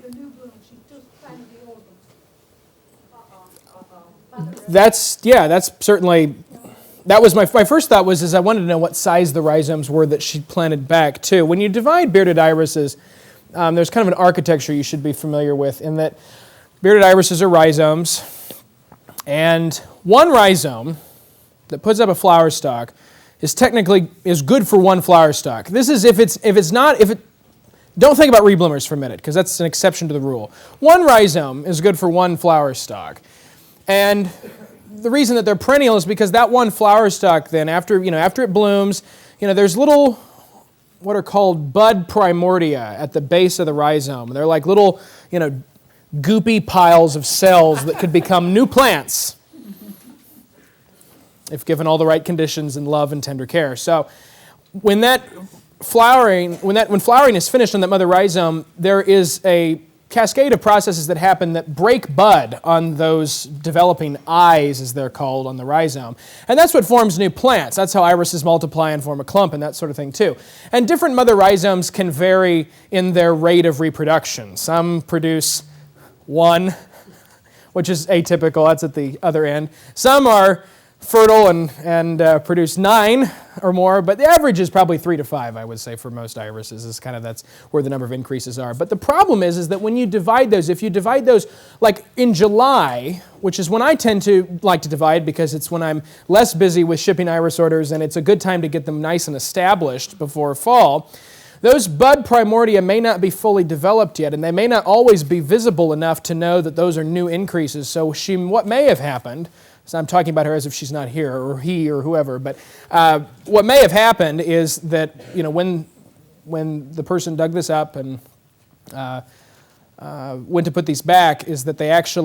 the new bloom, she just planted the old ones. That's certainly, that was my first thought was I wanted to know what size the rhizomes were that she planted back too. When you divide bearded irises, there's kind of an architecture you should be familiar with in that bearded irises are rhizomes, and one rhizome that puts up a flower stalk is good for one flower stalk. This is don't think about rebloomers for a minute, because that's an exception to the rule. One rhizome is good for one flower stalk. And the reason that they're perennial is because that one flower stalk then, after it blooms, there's little, what are called bud primordia at the base of the rhizome. They're like little, goopy piles of cells that could become new plants if given all the right conditions and love and tender care. So when flowering is finished on that mother rhizome, there is a cascade of processes that happen that break bud on those developing eyes, as they're called, on the rhizome. And that's what forms new plants. That's how irises multiply and form a clump and that sort of thing too. And different mother rhizomes can vary in their rate of reproduction. Some produce one, which is atypical. That's at the other end. Some are fertile and produce 9 or more, but the average is probably 3 to 5, I would say, for most irises. That's where the number of increases are. But the problem is that when you divide those, if you divide those, like in July, which is when I tend to like to divide because it's when I'm less busy with shipping iris orders and it's a good time to get them nice and established before fall, those bud primordia may not be fully developed yet, and they may not always be visible enough to know that those are new increases. So what may have happened, so I'm talking about her as if she's not here, or he, or whoever, but what may have happened is that when the person dug this up and went to put these back, is that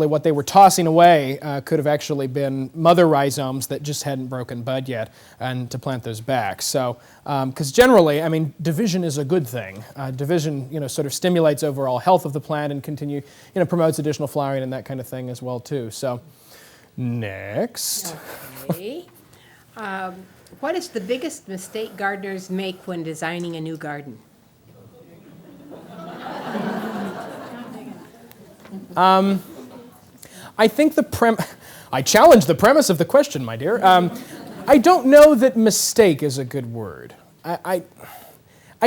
what they were tossing away could have actually been mother rhizomes that just hadn't broken bud yet, and to plant those back. So, because generally, division is a good thing. Division, sort of stimulates overall health of the plant and promotes additional flowering and that kind of thing as well too. So, next. Okay. What is the biggest mistake gardeners make when designing a new garden? I think I challenge the premise of the question, my dear. I don't know that mistake is a good word. I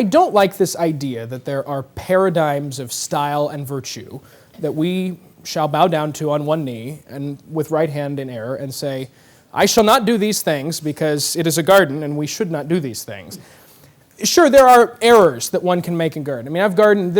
don't like this idea that there are paradigms of style and virtue that we shall bow down to on one knee and with right hand in air and say, I shall not do these things because it is a garden and we should not do these things. Sure, there are errors that one can make in garden. I've gardened,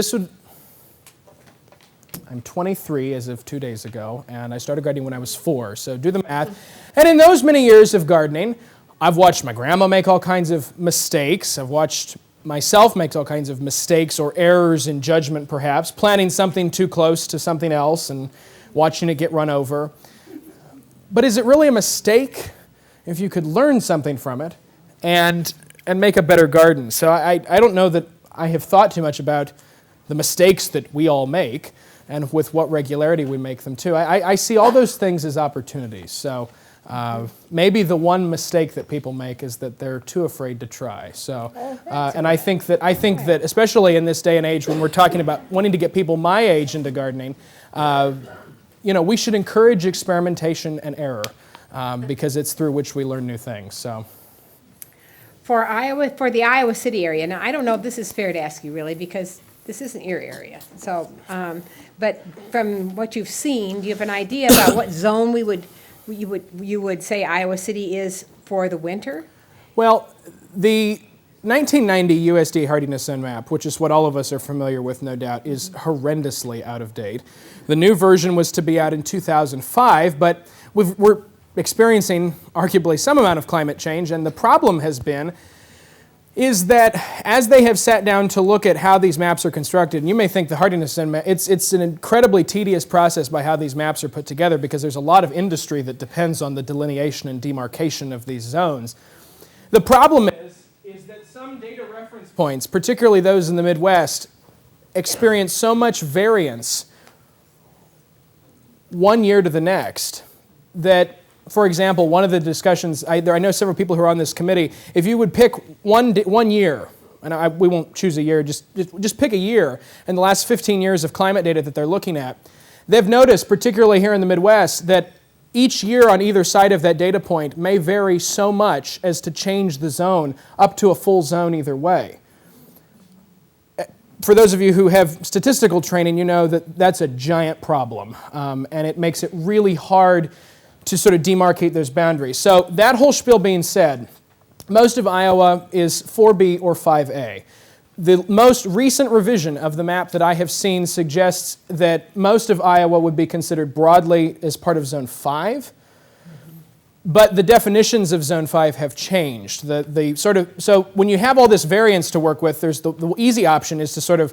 I'm 23 as of 2 days ago, and I started gardening when I was 4, so do the math. And in those many years of gardening, I've watched my grandma make all kinds of mistakes. I've watched myself make all kinds of mistakes or errors in judgment, perhaps, planting something too close to something else and watching it get run over. But is it really a mistake if you could learn something from it and make a better garden? So I don't know that I have thought too much about the mistakes that we all make and with what regularity we make them too. I see all those things as opportunities. So Maybe the one mistake that people make is that they're too afraid to try. So, and I think that especially in this day and age when we're talking about wanting to get people my age into gardening, we should encourage experimentation and error because it's through which we learn new things. So. For the Iowa City area, now I don't know if this is fair to ask you really because this isn't your area. So, but from what you've seen, do you have an idea about what zone you would say Iowa City is for the winter? Well, the 1990 USD hardiness zone map, which is what all of us are familiar with, no doubt, is horrendously out of date. The new version was to be out in 2005, but we're experiencing arguably some amount of climate change, and the problem has been is that as they have sat down to look at how these maps are constructed, and you may think the hardiness zone map, it's an incredibly tedious process by how these maps are put together because there's a lot of industry that depends on the delineation and demarcation of these zones. The problem is that some data reference points, particularly those in the Midwest, experience so much variance one year to the next that, for example, one of the discussions, I know several people who are on this committee, if you would pick one year, and we won't choose a year, just pick a year, in the last 15 years of climate data that they're looking at, they've noticed, particularly here in the Midwest, that each year on either side of that data point may vary so much as to change the zone up to a full zone either way. For those of you who have statistical training, you know that that's a giant problem, and it makes it really hard to sort of demarcate those boundaries. So that whole spiel being said, most of Iowa is 4B or 5A. The most recent revision of the map that I have seen suggests that most of Iowa would be considered broadly as part of Zone 5, but the definitions of Zone 5 have changed. So when you have all this variance to work with, there's the easy option is to sort of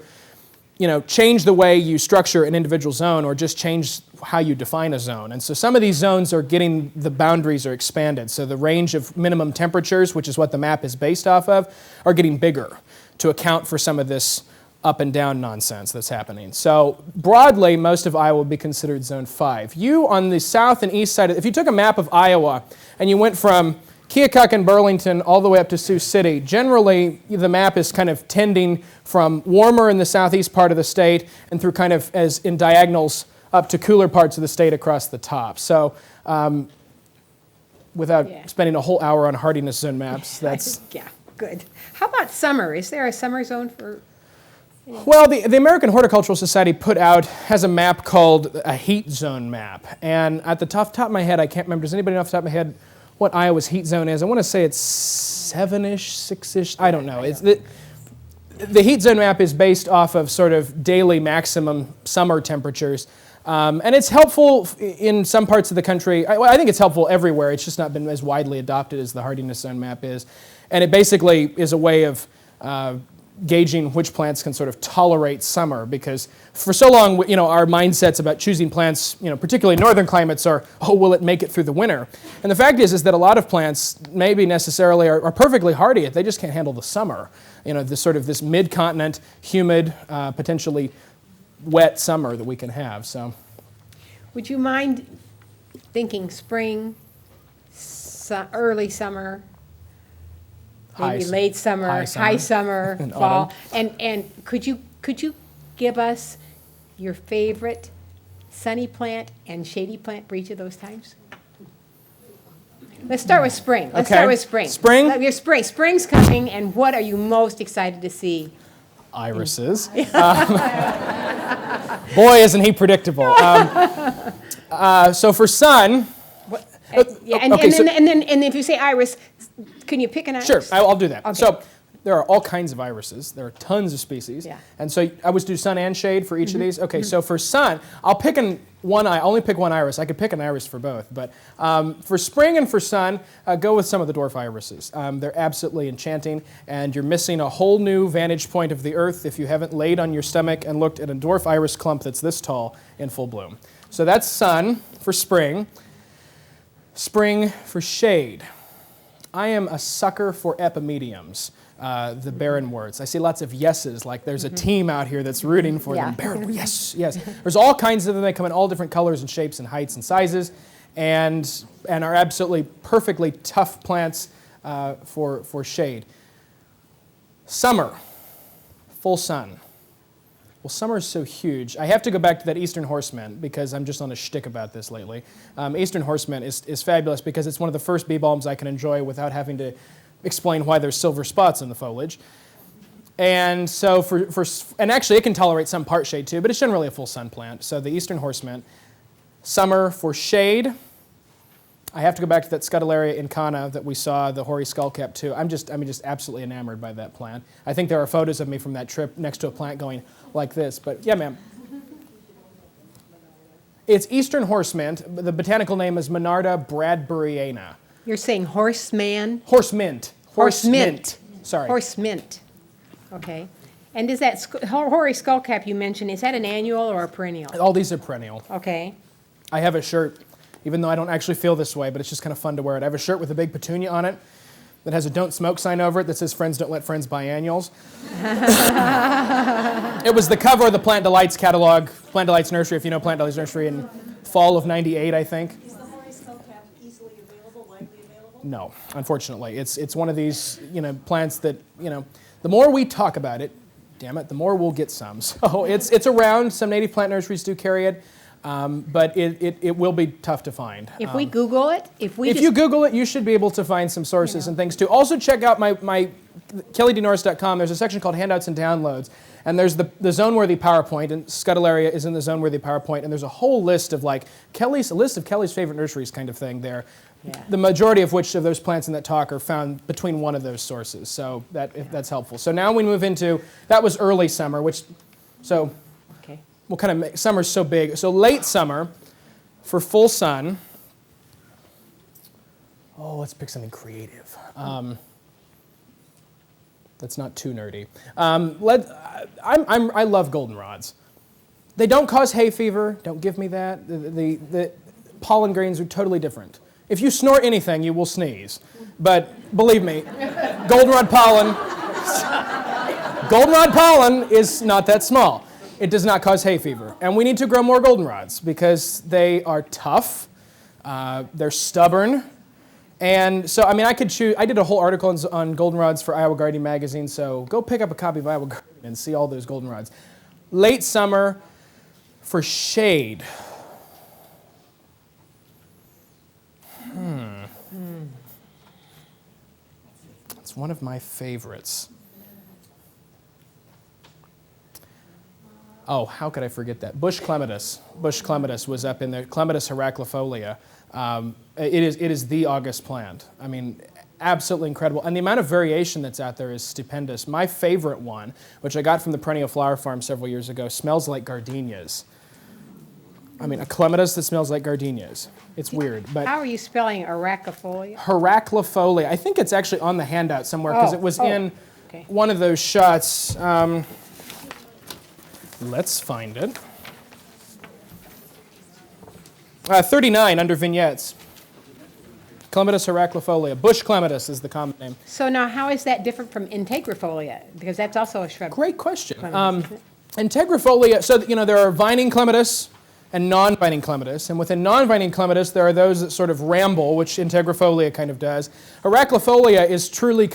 change the way you structure an individual zone or just change how you define a zone. And so some of these zones are getting, the boundaries are expanded. So the range of minimum temperatures, which is what the map is based off of, are getting bigger to account for some of this up and down nonsense that's happening. So broadly, most of Iowa would be considered Zone 5. You on the south and east side, if you took a map of Iowa and you went from Keokuk and Burlington all the way up to Sioux City, generally the map is kind of tending from warmer in the southeast part of the state and through kind of as in diagonals up to cooler parts of the state across the top. So without spending a whole hour on hardiness zone maps, that's... Yeah, good. How about summer? Is there a summer zone for... Well, the American Horticultural Society has a map called a heat zone map. And at the top of my head, I can't remember, does anybody know off the top of my head what Iowa's heat zone is? I want to say it's 7-ish, 6-ish, I don't know. It's the heat zone map is based off of sort of daily maximum summer temperatures. And it's helpful in some parts of the country. I think it's helpful everywhere. It's just not been as widely adopted as the hardiness zone map is. And it basically is a way of gauging which plants can sort of tolerate summer, because for so long, our mindsets about choosing plants, particularly northern climates, are, oh, will it make it through the winter? And the fact is that a lot of plants maybe necessarily are perfectly hardy, they just can't handle the summer. This mid-continent, humid, potentially wet summer that we can have. So, would you mind thinking spring, early summer? Maybe late summer, high summer, fall. And could you give us your favorite sunny plant and shady plant for each of those times? Let's start with spring. Spring? Spring's coming, and what are you most excited to see? Irises. Boy, isn't he predictable. So for sun... And then if you say iris, can you pick an iris? Sure, I'll do that. Okay. So there are all kinds of irises. There are tons of species. Yeah. And so I was do sun and shade for each of these. Okay, so for sun, I'll only pick one iris. I could pick an iris for both. But for spring and for sun, go with some of the dwarf irises. They're absolutely enchanting, and you're missing a whole new vantage point of the earth if you haven't laid on your stomach and looked at a dwarf iris clump that's this tall in full bloom. So that's sun for spring. Spring for shade. I am a sucker for epimediums, the barren worts. I see lots of yeses, like there's a team out here that's rooting for them. Barren, yes, yes. There's all kinds of them. They come in all different colors and shapes and heights and sizes. and are absolutely perfectly tough plants for shade. Summer, full sun. Well, summer is so huge. I have to go back to that eastern horsemint because I'm just on a shtick about this lately. Eastern horsemint is fabulous because it's one of the first bee balms I can enjoy without having to explain why there's silver spots in the foliage. And so and actually it can tolerate some part shade too, but it's generally a full sun plant. So the eastern horsemint. Summer for shade. I have to go back to that Scutellaria incana that we saw, the hoary skullcap too. I'm just absolutely enamored by that plant. I think there are photos of me from that trip next to a plant going like this, but yeah, ma'am. It's eastern horsemint. The botanical name is Monarda bradburyana. You're saying horseman? Horsemint. Horsemint. Sorry. Horsemint. Okay. And is that hoary skullcap you mentioned, is that an annual or a perennial? All these are perennial. Okay. I have a shirt, even though I don't actually feel this way, but it's just kind of fun to wear it. I have a shirt with a big petunia on it that has a don't smoke sign over it that says friends don't let friends buy annuals. It was the cover of the Plant Delights catalog, Plant Delights Nursery, if you know Plant Delights Nursery, in fall of '98, I think. Is the hoary skullcap easily available, widely available? No, unfortunately. It's one of these, plants that, the more we talk about it, damn it, the more we'll get some. So it's around. Some native plant nurseries do carry it. But it will be tough to find. If we Google it, if you Google it, you should be able to find some sources and things too. Also check out my kellydnorris.com. There's a section called Handouts and Downloads, and there's the zone-worthy PowerPoint, and Scutellaria is in the zone-worthy PowerPoint, and there's a whole list of a list of Kelly's favorite nurseries kind of thing there. Yeah. The majority of which of those plants in that talk are found between one of those sources, so that's helpful. So now we move into, that was early summer, we'll kind of make, summer's so big. So late summer for full sun. Oh, let's pick something creative. That's not too nerdy. I love goldenrods. They don't cause hay fever. Don't give me that. The pollen grains are totally different. If you snort anything, you will sneeze. But believe me, goldenrod pollen is not that small. It does not cause hay fever. And we need to grow more goldenrods because they are tough, they're stubborn. And so, I could choose, I did a whole article on goldenrods for Iowa Gardening Magazine, so go pick up a copy of Iowa Gardening and see all those goldenrods. Late summer for shade. It's one of my favorites. Oh, how could I forget that? Bush clematis. Bush clematis was up in there. Clematis heraclifolia. It is the August plant. Absolutely incredible. And the amount of variation that's out there is stupendous. My favorite one, which I got from the Perennial Flower Farm several years ago, smells like gardenias. A clematis that smells like gardenias. It's weird, but... How are you spelling heraclifolia? Heraclifolia. I think it's actually on the handout somewhere because it was in one of those shots. Let's find it. 39 under vignettes. Clematis heraclifolia. Bush clematis is the common name. So now how is that different from integrifolia? Because that's also a shrub. Great question. Integrifolia, so there are vining clematis and non-vining clematis. And within non-vining clematis, there are those that sort of ramble, which integrifolia kind of does. Heraclifolia is truly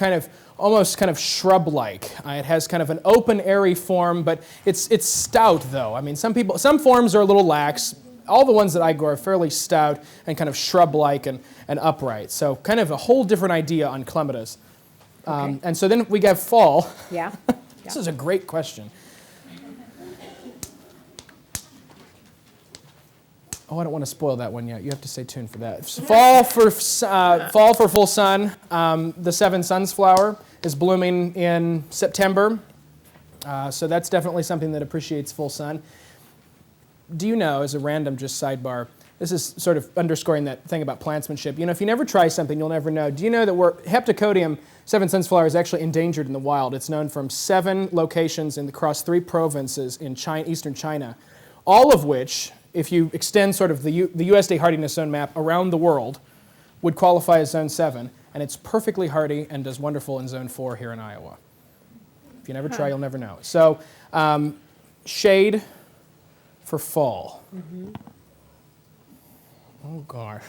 almost shrub-like. It has kind of an open, airy form, but it's stout, though. Some forms are a little lax. All the ones that I grow are fairly stout and kind of shrub-like and upright. So kind of a whole different idea on clematis. And so then we get fall. Yeah. This is a great question. Oh, I don't want to spoil that one yet. You have to stay tuned for that. Fall for full sun. The Seven Suns flower is blooming in September. So that's definitely something that appreciates full sun. Do you know, as a random just sidebar, this is sort of underscoring that thing about plantsmanship. If you never try something, you'll never know. Do you know that Heptacodium, Seven Suns flower, is actually endangered in the wild? It's known from 7 locations across 3 provinces in eastern China, all of which, if you extend sort of the USDA hardiness zone map around the world, would qualify as Zone 7, and it's perfectly hardy and does wonderful in Zone 4 here in Iowa. If you never try, you'll never know. So, shade for fall. Oh, gosh.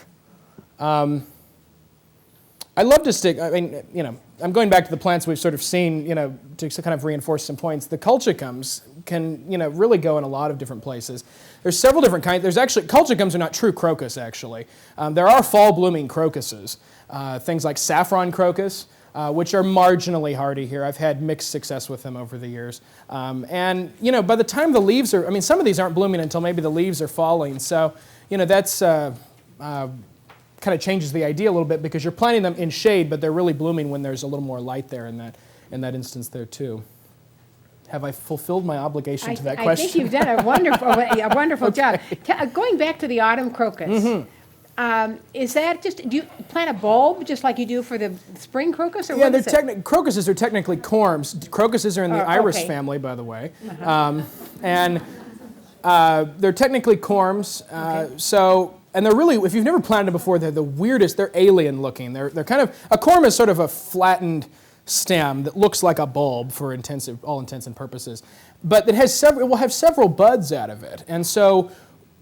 I love to stick, I mean, I'm going back to the plants we've sort of seen, to kind of reinforce some points. The colchicums can, really go in a lot of different places. There's several different kinds. There's actually, colchicums are not true crocus, actually. There are fall-blooming crocuses, things like saffron crocus, which are marginally hardy here. I've had mixed success with them over the years. And, by the time the leaves are, some of these aren't blooming until maybe the leaves are falling. So, that's kind of changes the idea a little bit because you're planting them in shade, but they're really blooming when there's a little more light there in that instance there too. Have I fulfilled my obligation to that question? I think you've done a wonderful job. Going back to the autumn crocus, is that do you plant a bulb just like you do for the spring crocus? Or what is it? Crocuses are technically corms. Crocuses are in the iris family, by the way. And they're technically corms. And they're really, if you've never planted them before, they're the weirdest. They're alien looking. They're kind of, a corm is sort of a flattened stem that looks like a bulb for all intents and purposes. But it will have several buds out of it. And so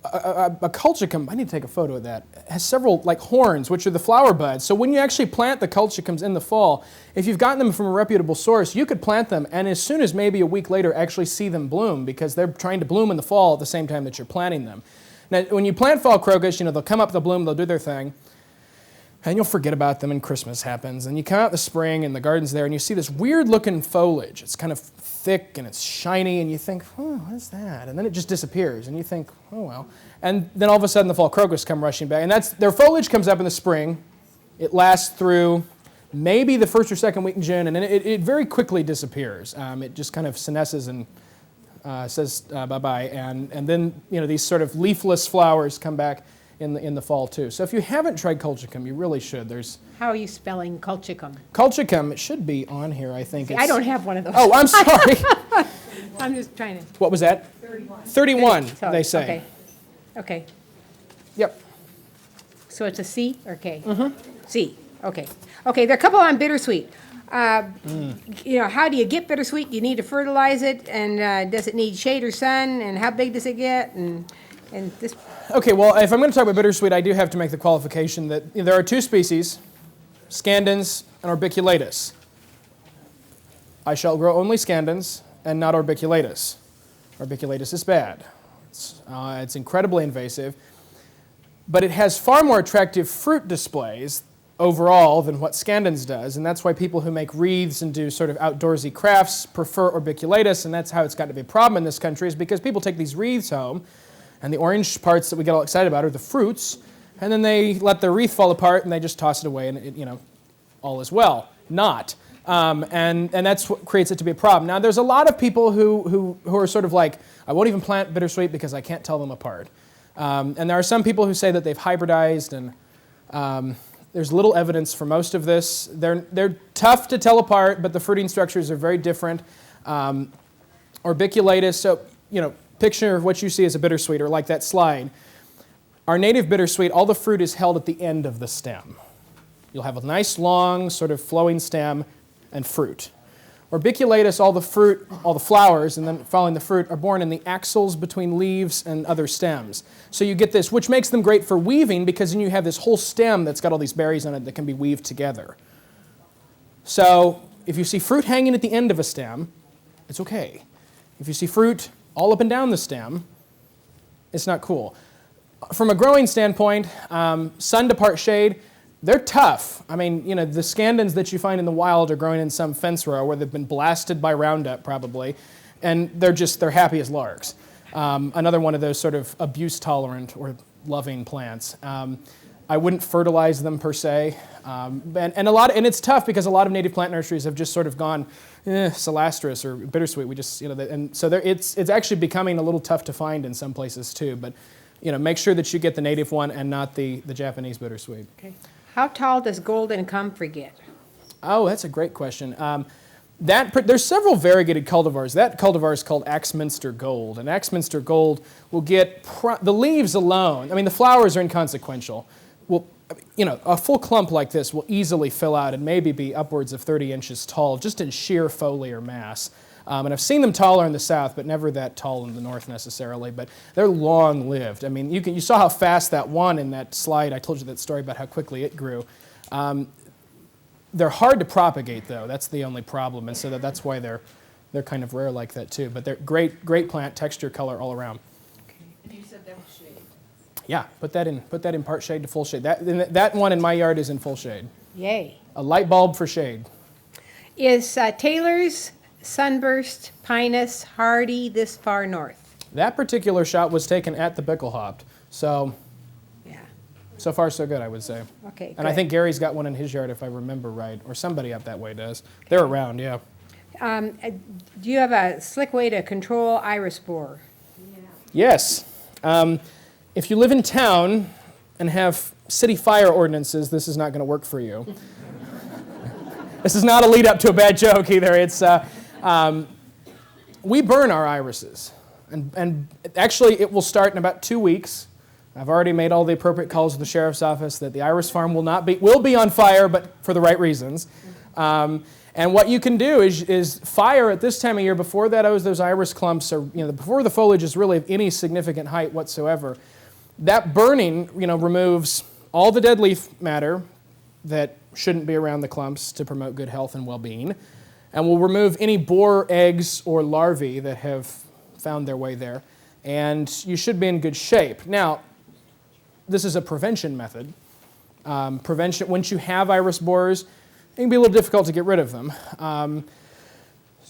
a colchicum, I need to take a photo of that, has several like horns, which are the flower buds. So when you actually plant the colchicums in the fall, if you've gotten them from a reputable source, you could plant them and as soon as maybe a week later actually see them bloom because they're trying to bloom in the fall at the same time that you're planting them. Now, when you plant fall crocus, they'll come up, they'll bloom, they'll do their thing, and you'll forget about them and Christmas happens. And you come out in the spring and the garden's there and you see this weird-looking foliage. It's kind of thick and it's shiny and you think, oh, what is that? And then it just disappears and you think, oh, well. And then all of a sudden the fall crocus come rushing back. And their foliage comes up in the spring. It lasts through maybe the first or second week in June, and then it very quickly disappears. It just kind of senesces and says bye-bye, and then these sort of leafless flowers come back in the fall too. So if you haven't tried colchicum, you really should. How are you spelling colchicum? Colchicum, it should be on here, I think. I don't have one of those. Oh, I'm sorry. I'm just trying to. What was that? 31, they say. Okay. Okay. Yep. So it's a C or K? Mm-hmm. C. Okay. Okay, there are a couple on bittersweet. How do you get bittersweet? You need to fertilize it, and does it need shade or sun, and how big does it get, and this? Okay, well, if I'm going to talk about bittersweet, I do have to make the qualification that there are two species, scandens and orbiculatus. I shall grow only scandens and not orbiculatus. Orbiculatus is bad. It's incredibly invasive, but it has far more attractive fruit displays overall than what scandens does, and that's why people who make wreaths and do sort of outdoorsy crafts prefer orbiculatus, and that's how it's gotten to be a problem in this country, is because people take these wreaths home, and the orange parts that we get all excited about are the fruits, and then they let the wreath fall apart and they just toss it away, and all is well. Not. And that's what creates it to be a problem. Now, there's a lot of people who are sort of like, I won't even plant bittersweet because I can't tell them apart. And there are some people who say that they've hybridized, and there's little evidence for most of this. They're tough to tell apart, but the fruiting structures are very different. Orbiculatus, so, picture what you see as a bittersweet, or like that slide. Our native bittersweet, all the fruit is held at the end of the stem. You'll have a nice, long, sort of flowing stem and fruit. Orbiculatus, all the fruit, all the flowers, and then following the fruit, are born in the axils between leaves and other stems. So you get this, which makes them great for weaving, because then you have this whole stem that's got all these berries on it that can be weaved together. So if you see fruit hanging at the end of a stem, it's okay. If you see fruit all up and down the stem, it's not cool. From a growing standpoint, sun to part shade, they're tough. The scandens that you find in the wild are growing in some fence row where they've been blasted by Roundup probably, and they're happy as larks. Another one of those sort of abuse-tolerant or loving plants. I wouldn't fertilize them per se, and it's tough because a lot of native plant nurseries have just sort of gone Celastrus or bittersweet. We just and so it's actually becoming a little tough to find in some places too. But make sure that you get the native one and not the Japanese bittersweet. Okay. How tall does golden comfrey get? Oh, that's a great question. There's several variegated cultivars. That cultivar is called Axminster Gold, and Axminster Gold will get the leaves alone. The flowers are inconsequential. A full clump like this will easily fill out and maybe be upwards of 30 inches tall, just in sheer foliar mass. And I've seen them taller in the south, but never that tall in the north necessarily. But they're long-lived. I mean, you saw how fast that one in that slide. I told you that story about how quickly it grew. They're hard to propagate, though. That's the only problem, and so that's why they're kind of rare like that too. But they're great plant, texture, color all around. And you said that was shade. Yeah, put that in part shade to full shade. That one in my yard is in full shade. Yay. A light bulb for shade. Is Taylor's Sunburst Pinus hardy this far north? That particular shot was taken at the Bickelhaupt, so Yeah. so far so good, I would say. Okay, And I good. think Gary's got one in his yard, if I remember right, or somebody up that way does. They're around, yeah. Do you have a slick way to control iris borer? Yes. If you live in town and have city fire ordinances, this is not going to work for you. This is not a lead up to a bad joke either. It's we burn our irises, and actually it will start in about 2 weeks. I've already made all the appropriate calls to the sheriff's office that the iris farm will be on fire, but for the right reasons. And what you can do is fire at this time of year before those iris clumps are, before the foliage is really of any significant height whatsoever. That burning, removes all the dead leaf matter that shouldn't be around the clumps to promote good health and well-being, and will remove any borer eggs or larvae that have found their way there, and you should be in good shape. Now, this is a prevention method. Prevention, once you have iris borers, it can be a little difficult to get rid of them.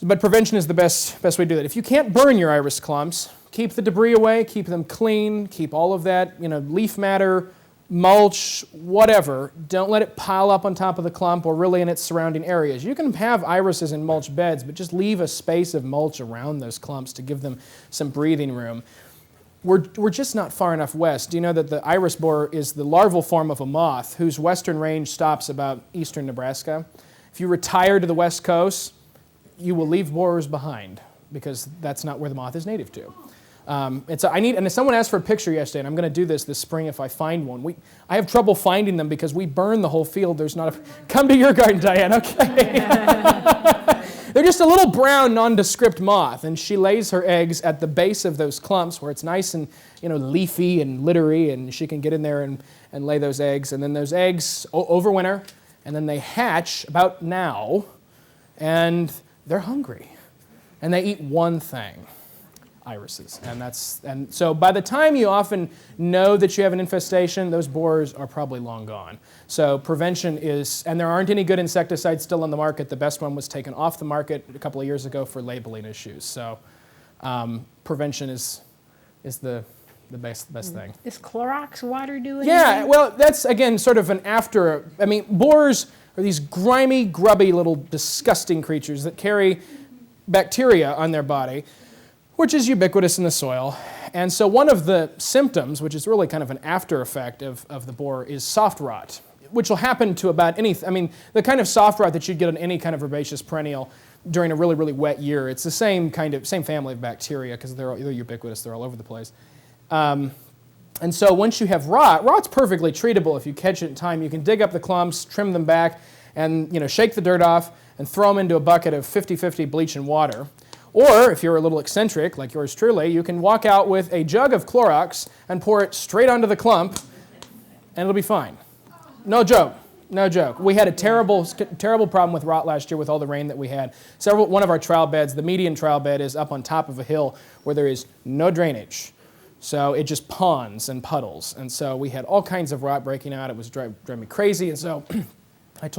But prevention is the best way to do that. If you can't burn your iris clumps, keep the debris away, keep them clean, keep all of that, leaf matter, mulch, whatever. Don't let it pile up on top of the clump or really in its surrounding areas. You can have irises in mulch beds, but just leave a space of mulch around those clumps to give them some breathing room. We're just not far enough west. Do you know that the iris borer is the larval form of a moth whose western range stops about eastern Nebraska? If you retire to the west coast, you will leave borers behind because that's not where the moth is native to. And if someone asked for a picture yesterday, and I'm going to do this spring if I find one. I have trouble finding them because we burn the whole field. There's not a. Come to your garden, Diane. Okay. They're just a little brown, nondescript moth, and she lays her eggs at the base of those clumps where it's nice and leafy and littery, and she can get in there and lay those eggs. And then those eggs overwinter, and then they hatch about now, and they're hungry, and they eat one thing. Irises, and so by the time you often know that you have an infestation, those borers are probably long gone. So prevention is, and there aren't any good insecticides still on the market. The best one was taken off the market a couple of years ago for labeling issues. So prevention is the best thing. Does Clorox water do anything? Yeah, well, that's again sort of an after. I mean, borers are these grimy, grubby little disgusting creatures that carry bacteria on their body, which is ubiquitous in the soil. And so one of the symptoms, which is really kind of an after effect of the borer, is soft rot, which will happen to about the kind of soft rot that you'd get on any kind of herbaceous perennial during a really, really wet year. It's the same family of bacteria because they're ubiquitous, they're all over the place. And so once you have rot's perfectly treatable if you catch it in time. You can dig up the clumps, trim them back, and shake the dirt off and throw them into a bucket of 50-50 bleach and water. Or, if you're a little eccentric, like yours truly, you can walk out with a jug of Clorox and pour it straight onto the clump, and it'll be fine. No joke. No joke. We had a terrible problem with rot last year with all the rain that we had. One of our trial beds, the median trial bed, is up on top of a hill where there is no drainage. So it just ponds and puddles. And so we had all kinds of rot breaking out. It was driving me crazy. And so I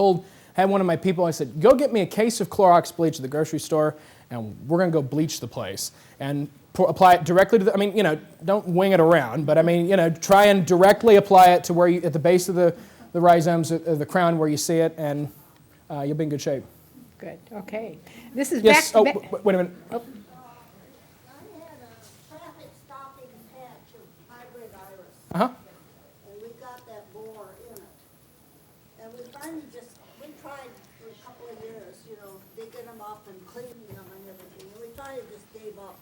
had one of my people, I said, go get me a case of Clorox bleach at the grocery store, and we're going to go bleach the place and apply it directly to don't wing it around, but try and directly apply it to where at the base of the rhizomes, the crown where you see it, and you'll be in good shape. Good, okay. This is Yes, back. wait a minute. Oh. I had a traffic stopping patch of hybrid iris, Uh-huh. and we got that borer in it. And we finally we tried for a couple of years, digging them up and cleaning them and everything, and we finally just gave up.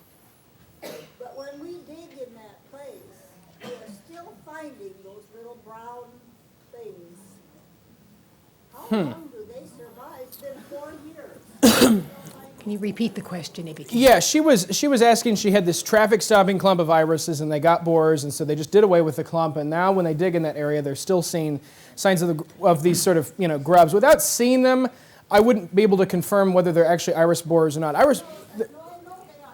But when we dig in that place, we are still finding those little brown things. How long do they survive? It's been 4 years. Can you repeat the question if you can? Yeah, she was asking, she had this traffic stopping clump of irises and they got borers, and so they just did away with the clump, and now when they dig in that area, they're still seeing signs of these sort of, grubs. Without seeing them, I wouldn't be able to confirm whether they're actually iris borers or not. No, I know they are,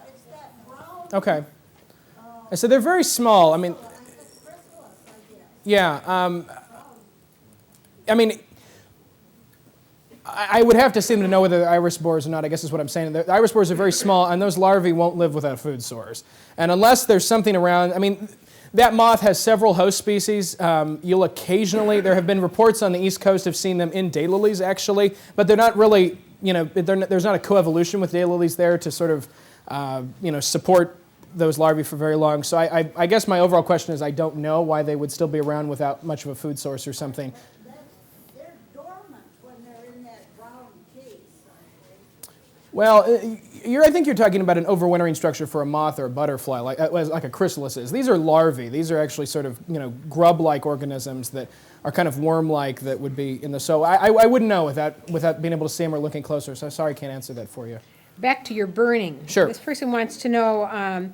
it's that brown. Okay. So they're very small. I mean, Chrysalis, I guess. yeah. I mean, I would have to see them to know whether they're iris borers or not, I guess is what I'm saying. The iris borers are very small, and those larvae won't live without food source. And unless there's something around, I mean, that moth has several host species. You'll occasionally, there have been reports on the East Coast of seeing them in daylilies, actually, but they're not really, there's not a coevolution with daylilies there to sort of, support those larvae for very long. So I guess my overall question is I don't know why they would still be around without much of a food source or something. They're dormant when they're in that brown case, aren't they? Well, I think you're talking about an overwintering structure for a moth or a butterfly, like a chrysalis is. These are larvae. These are actually sort of, grub-like organisms that are kind of worm-like that would be in the. So I wouldn't know without being able to see them or looking closer. So sorry, I can't answer that for you. Back to your burning. Sure. This person wants to know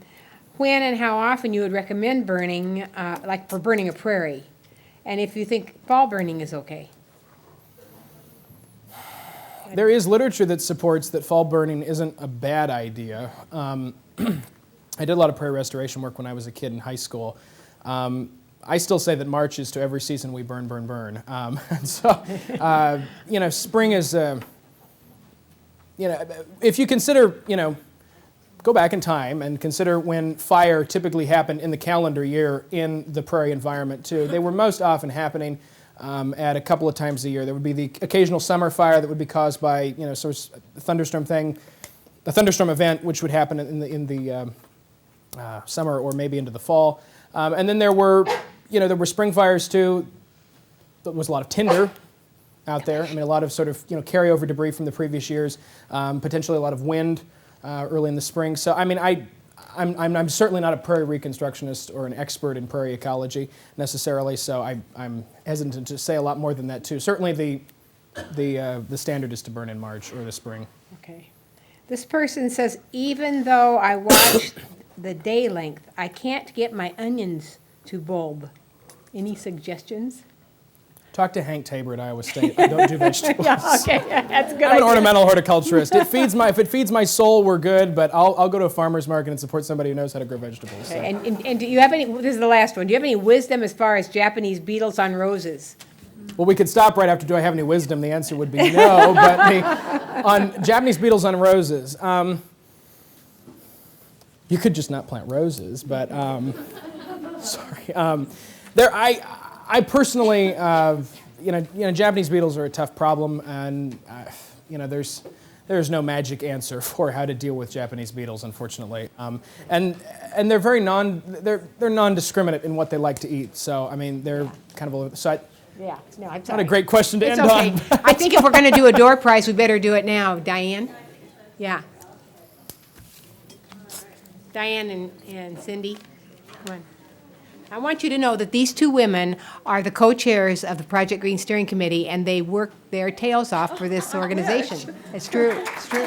when and how often you would recommend burning, like for burning a prairie, and if you think fall burning is okay. There is literature that supports that fall burning isn't a bad idea. I did a lot of prairie restoration work when I was a kid in high school. I still say that March is to every season we burn, burn, burn. And so, spring is, if you consider, go back in time and consider when fire typically happened in the calendar year in the prairie environment too. They were most often happening at a couple of times a year. There would be the occasional summer fire that would be caused by, sort of a thunderstorm event, which would happen in the summer or maybe into the fall. And then there were spring fires too. There was a lot of tinder out there. I mean, a lot of sort of, carryover debris from the previous years, potentially a lot of wind early in the spring. So, I mean, I'm certainly not a prairie reconstructionist or an expert in prairie ecology necessarily, so I'm hesitant to say a lot more than that too. Certainly the standard is to burn in March or the spring. Okay. This person says, even though I watch the day length, I can't get my onions to bulb. Any suggestions? Talk to Hank Tabor at Iowa State. I don't do vegetables. Yeah, okay, that's a good I'm an idea. ornamental horticulturist. If it feeds my soul, we're good, but I'll go to a farmer's market and support somebody who knows how to grow vegetables. So. Okay, and do you have any, this is the last one, do you have any wisdom as far as Japanese beetles on roses? Well, we could stop right after do I have any wisdom? The answer would be no, but on Japanese beetles on roses, you could just not plant roses, but sorry. I personally, Japanese beetles are a tough problem, and there's no magic answer for how to deal with Japanese beetles, unfortunately. And they're very they're non-discriminate in what they like to eat. So I mean, they're kind of Yeah, no, I'm not sorry. a great question to It's end okay. on. I think if we're going to do a door prize, we better do it now. Diane? Yeah. Diane and Cindy, come on. I want you to know that these two women are the co-chairs of the Project Green Steering Committee, and they work their tails off for this organization. It's true, it's true.